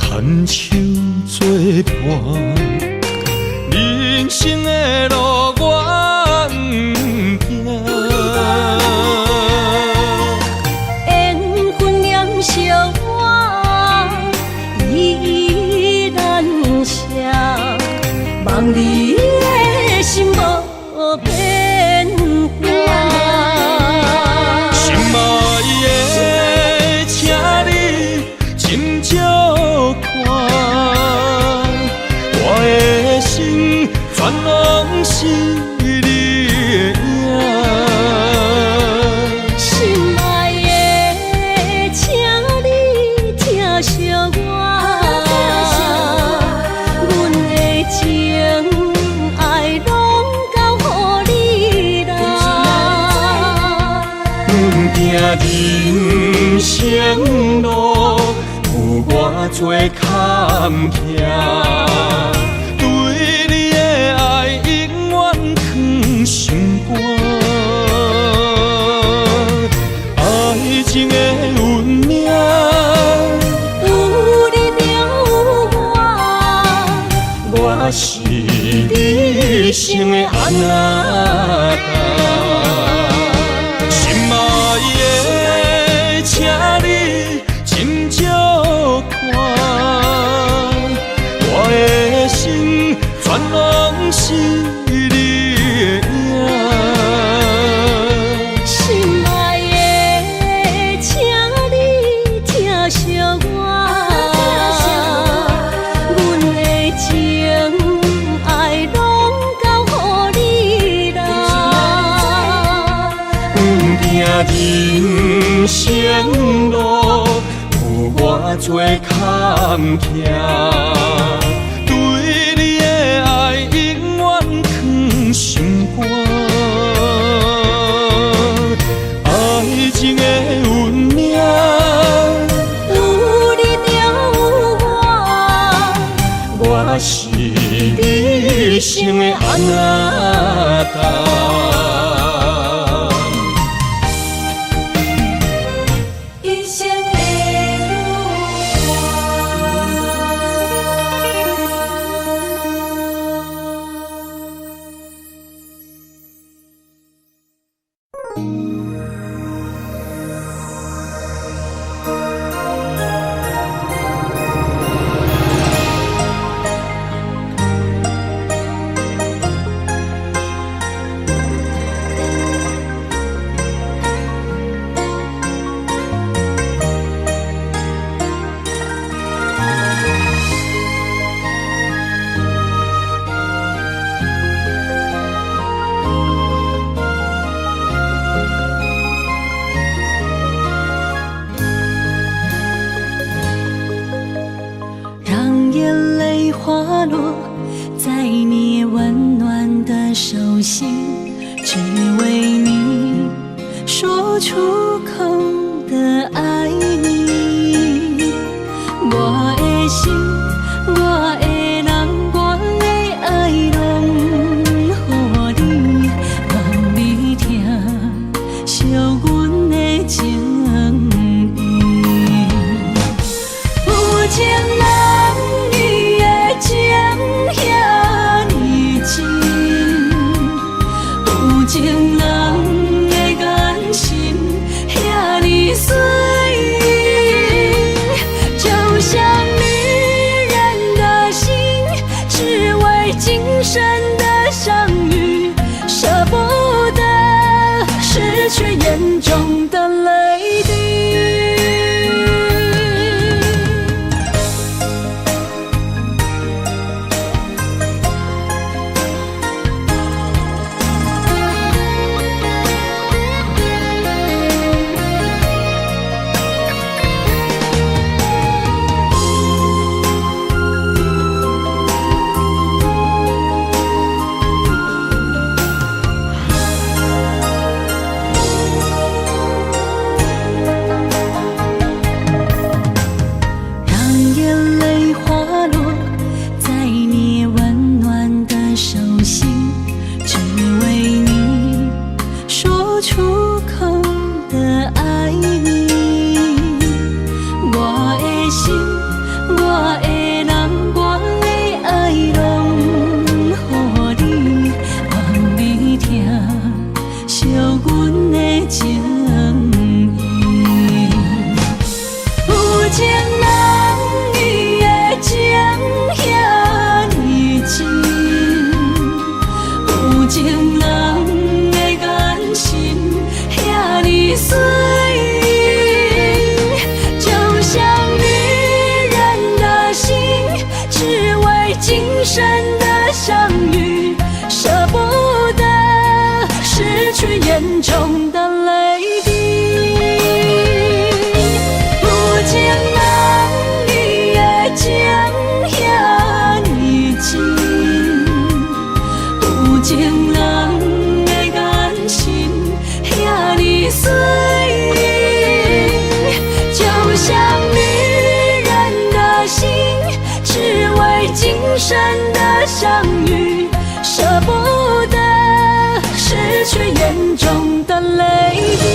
牵手作伴，人生的路我不行。缘分念惜我依然写，望你的心无变卦。心爱的，请你斟酌看，我的心全拢是你的影。心爱的，请你疼惜我，阮的情爱拢交予你啦。阮行人生路有偌多坎坷，对你的爱永远藏心肝。爱情的运命，有你了我，我是你生的安那达。心爱的，请你斟酌看，我的心全拢是你的影。心爱的，请你疼惜我，阮的情爱拢交予你啦。人生路有偌多坎坷，对你的爱永远藏心肝。爱情的运命，有你了我，我是你生的安那达。一生的让眼泪滑落在你温暖的手心，只为你说出口的爱你。我的心，我的人，我的心，我的人，我的爱拢予你，望你听，惜阮的情意。有情人，伊的情遐尼真，有情人的眼神遐尼水。今生的相遇，舍不得失去眼中的泪滴。有情人，伊的情遐尼真，有情人的眼神遐尼水，就像女人的心。只为今生的相遇，舍不得失去眼中的泪滴。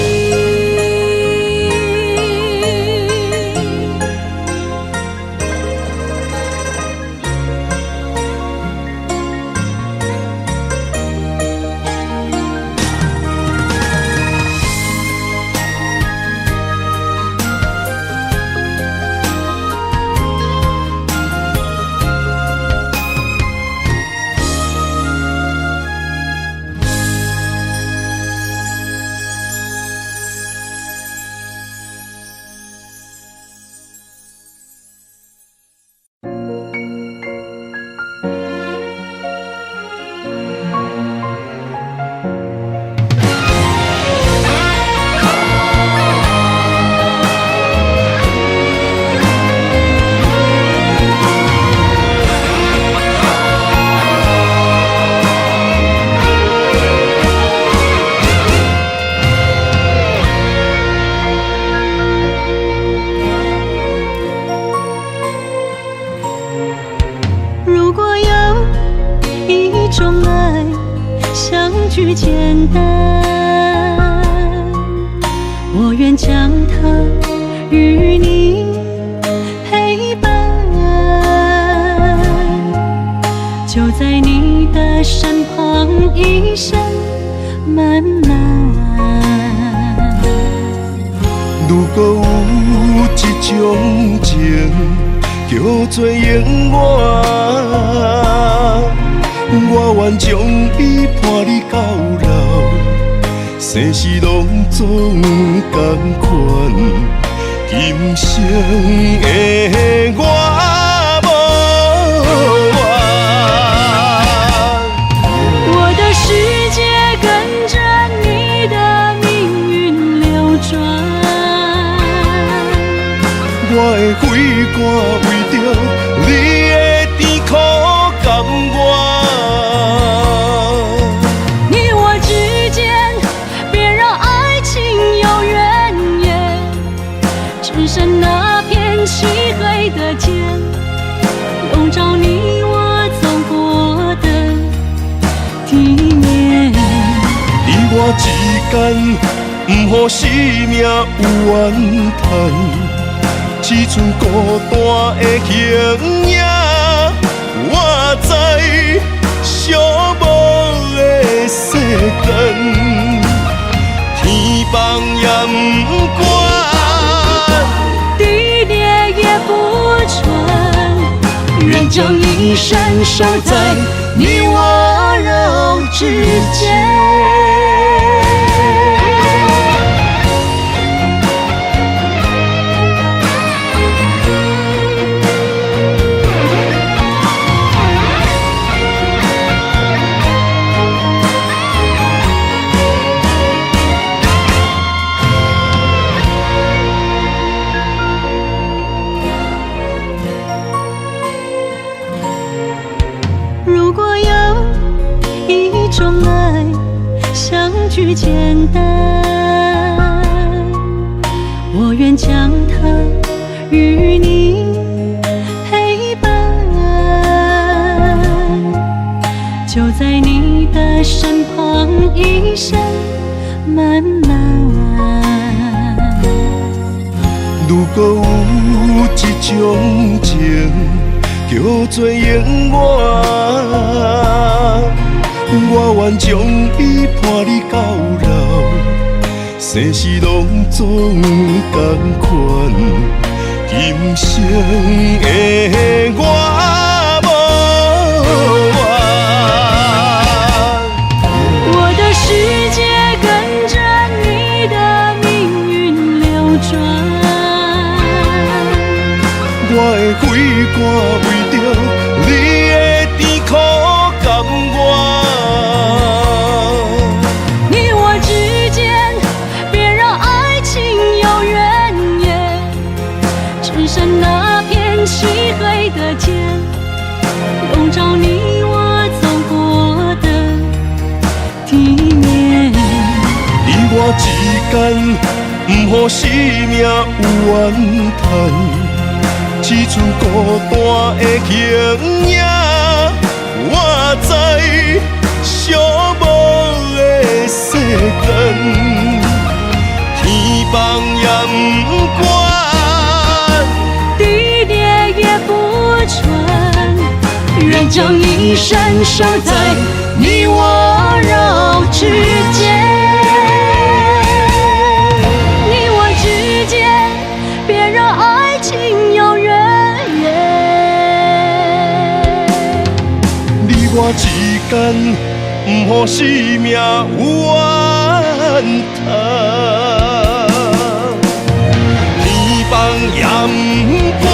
句简单，我愿将它与你陪伴，就在你的身旁，一生漫漫。如果有一种情叫做永远，我愿将伊伴你到老，生死拢总同款。今生的我无怨，我的世界跟着你的命运流转，我的血汗为着你的甜苦甘愿。只剩那片漆黑的天，笼罩你我走过的地面。你我之间，不予生命有怨叹，只剩孤单的形影。我知寂寞的世间，天放也不管。地裂也不穿，愿将一生守在你我肉之间。如果有一种爱，相聚简单，我愿将它与你陪伴，就在你的身旁，一生漫漫。如果有一种着做永远。我愿将伊伴你到老，生死拢总同款。今生的我无怨。我的世界跟着你的命运流转，我的血汗为着你的甜苦甘愿。你我之间别让爱情有怨言，只剩那片漆黑的街，笼罩你我走过的地面。你我之间，不予生命有怨叹。只剩孤单的形影，我知寂寞的世间，天放也不管，地裂也不穿，愿将一生守在你我肉之间。你我之间，别让爱情有怨言。你我之间，不予生命有怨叹。天放也不管，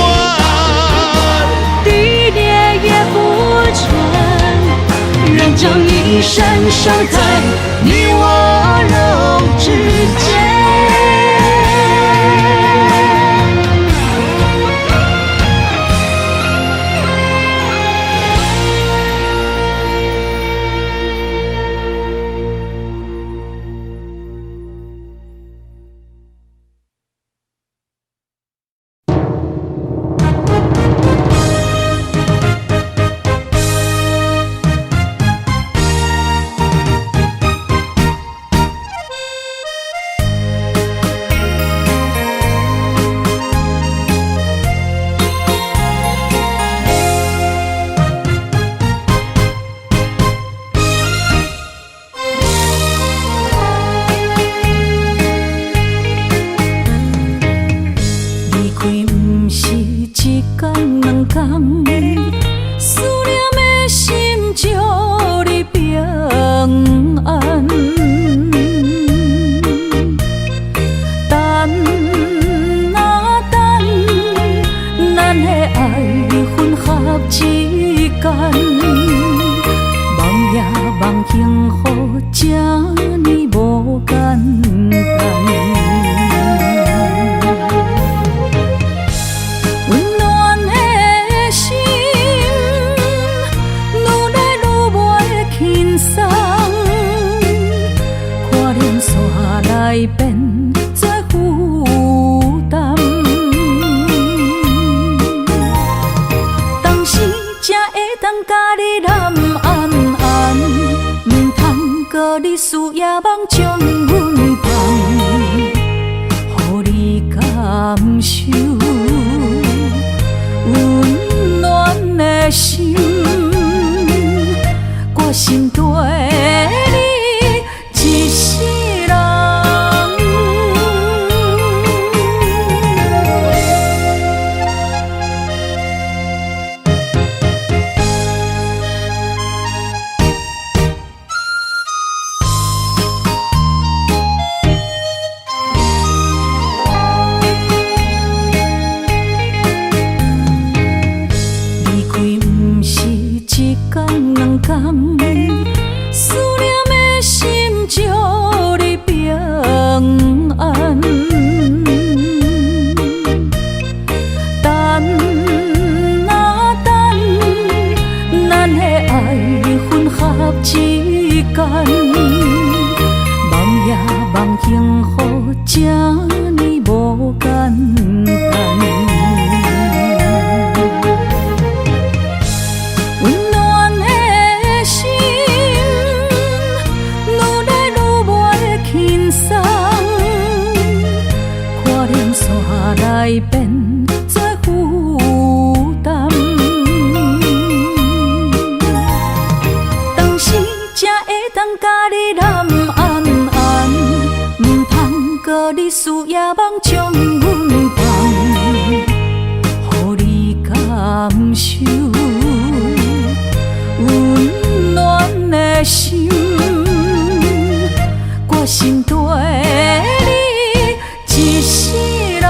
地裂也不穿，愿将一生守在你我肉之间。来变做负担。受，温暖的心，决心跟你一世人。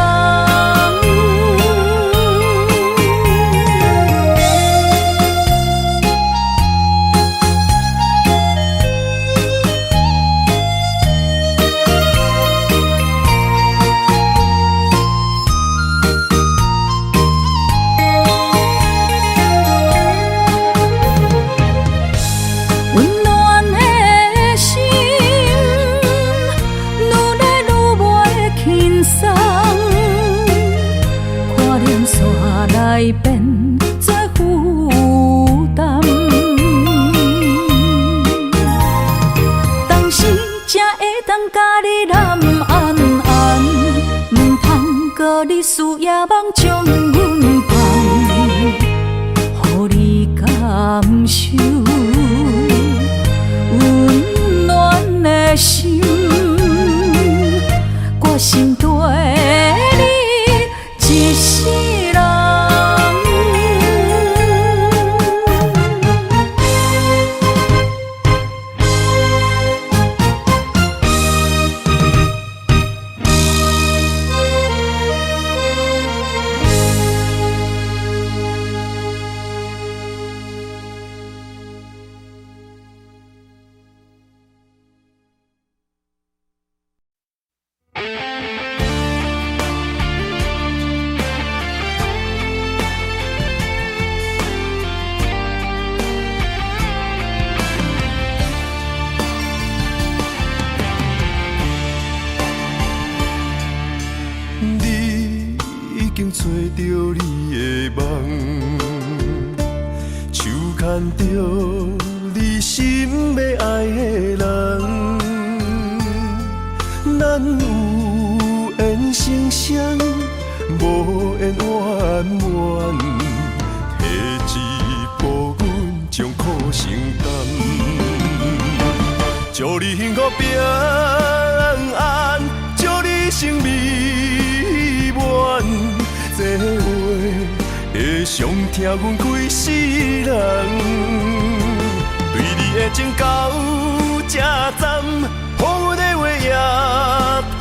变作负担，当时才会当甲你揽安安，唔通搁你输也梦将阮放，予你感受温暖的心，决心跟你一世人。找着你的梦，手牵着你心要爱的人，咱有缘成双，无缘怨怨，提一步阮将苦承担，祝你幸福平安，祝你生美满。这话会伤疼阮规世人，对你的情到这站，予阮的话也太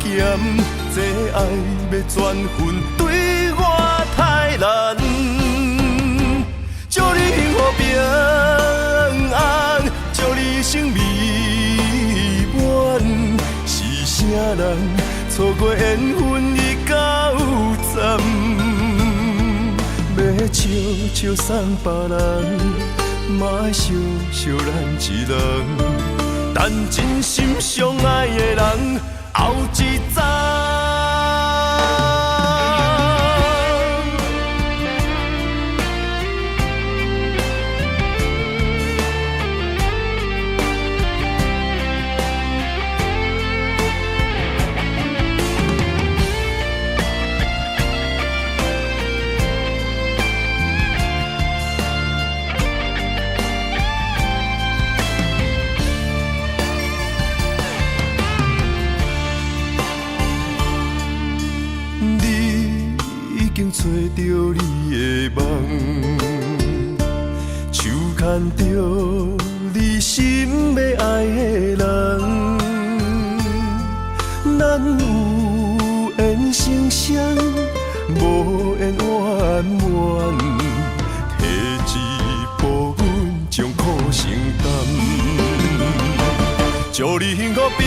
咸，这爱要转分对我太难。祝你幸福平安，祝你生美满，是啥人错过缘分已到站，要笑笑送别人，嘛爱惜惜咱一人，等真心相爱的人后一站。找着你的梦，手牵着你心要爱的人，咱有缘成双，无缘怨怨，提一步阮将苦承担，祝你幸福平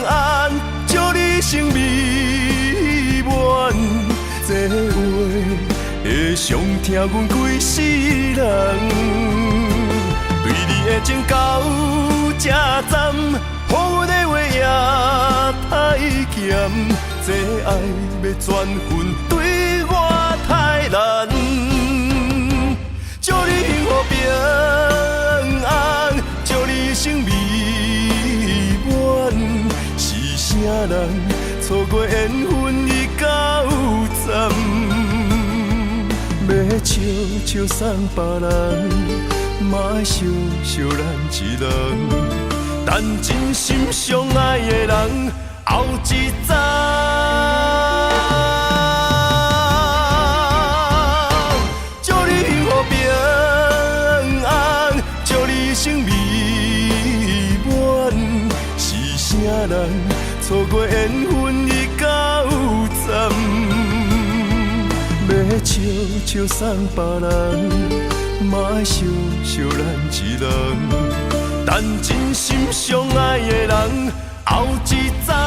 安，祝你生美满。这话会伤疼阮规世人，对你的情到这站，予阮的话也太咸，这爱要转分对我太难。祝你幸福平安，祝你生美满，是啥人错过缘分已到站，要笑笑送别人，嘛爱惜惜咱一人，等真心相爱的人后。后一站，错过缘分已到站，要笑笑送别人，嘛爱惜惜咱一人。但真心相爱的人，后一站。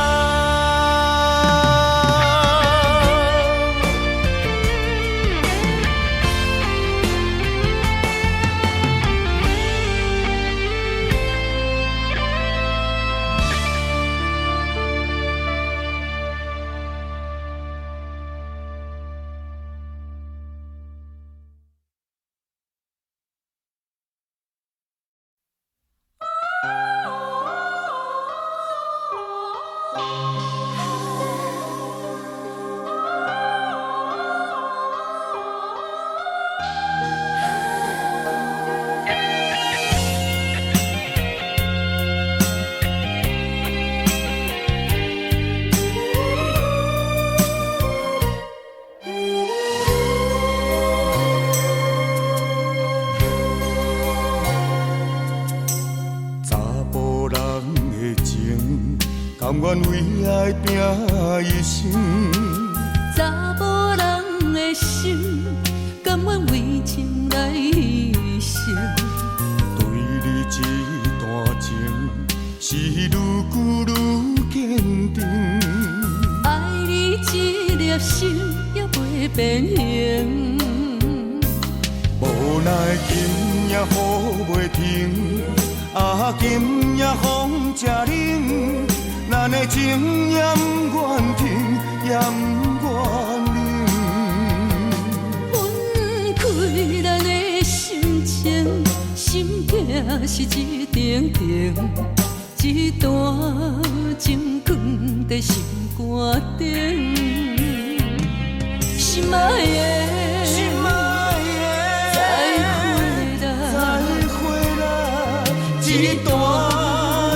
甘愿为爱拼一生，查某人的心，甘愿为情来牺牲。对你这段情，是愈久愈坚定。爱你一粒心也袂变形，无奈今夜雨袂停，今夜风正冷。咱的情也不愿停，也不愿冷。分开咱的心情，心境是一定定，一段情放在心肝顶。心爱的，心爱的，再会啦，一段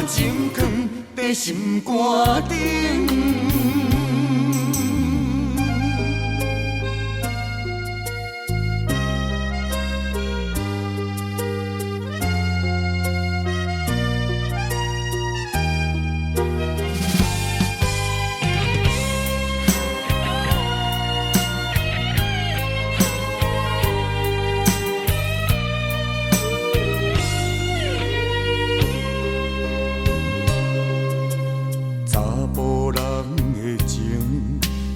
情放在心肝顶。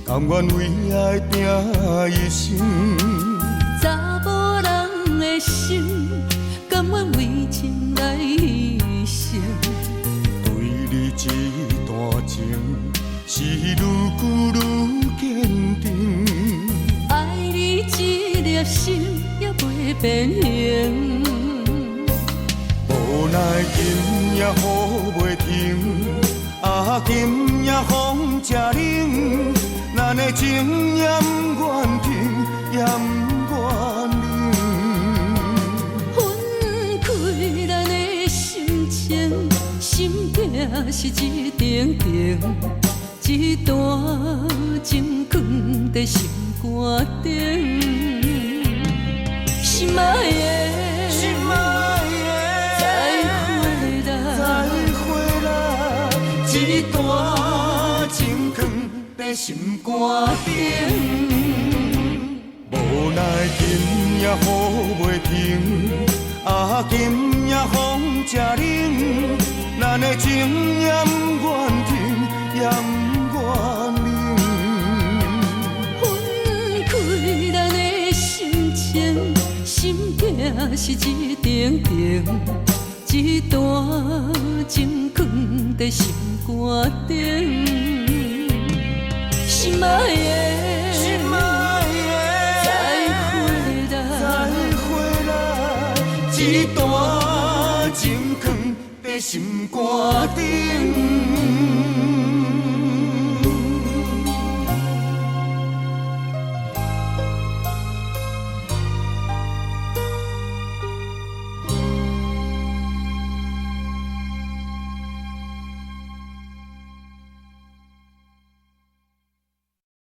甘愿为爱拼一生，查某人的心，甘愿为情来牺牲。对你这段情，是愈久愈坚定。爱你一粒心也袂变形，无奈今夜雨袂停，今夜风正冷。咱的情也不愿停，也不愿冷。分开咱的心情，心境是一定定，一段情放在心肝顶。心爱的，心爱的，再会啦，一段情放在心肝顶。无奈今夜雨袂停，今夜风正冷。咱的情也不愿停，也不愿冷。分开咱的心情，心境是一定定，一段情放在心肝顶。心爱的，再会啦，一段情放在心肝顶。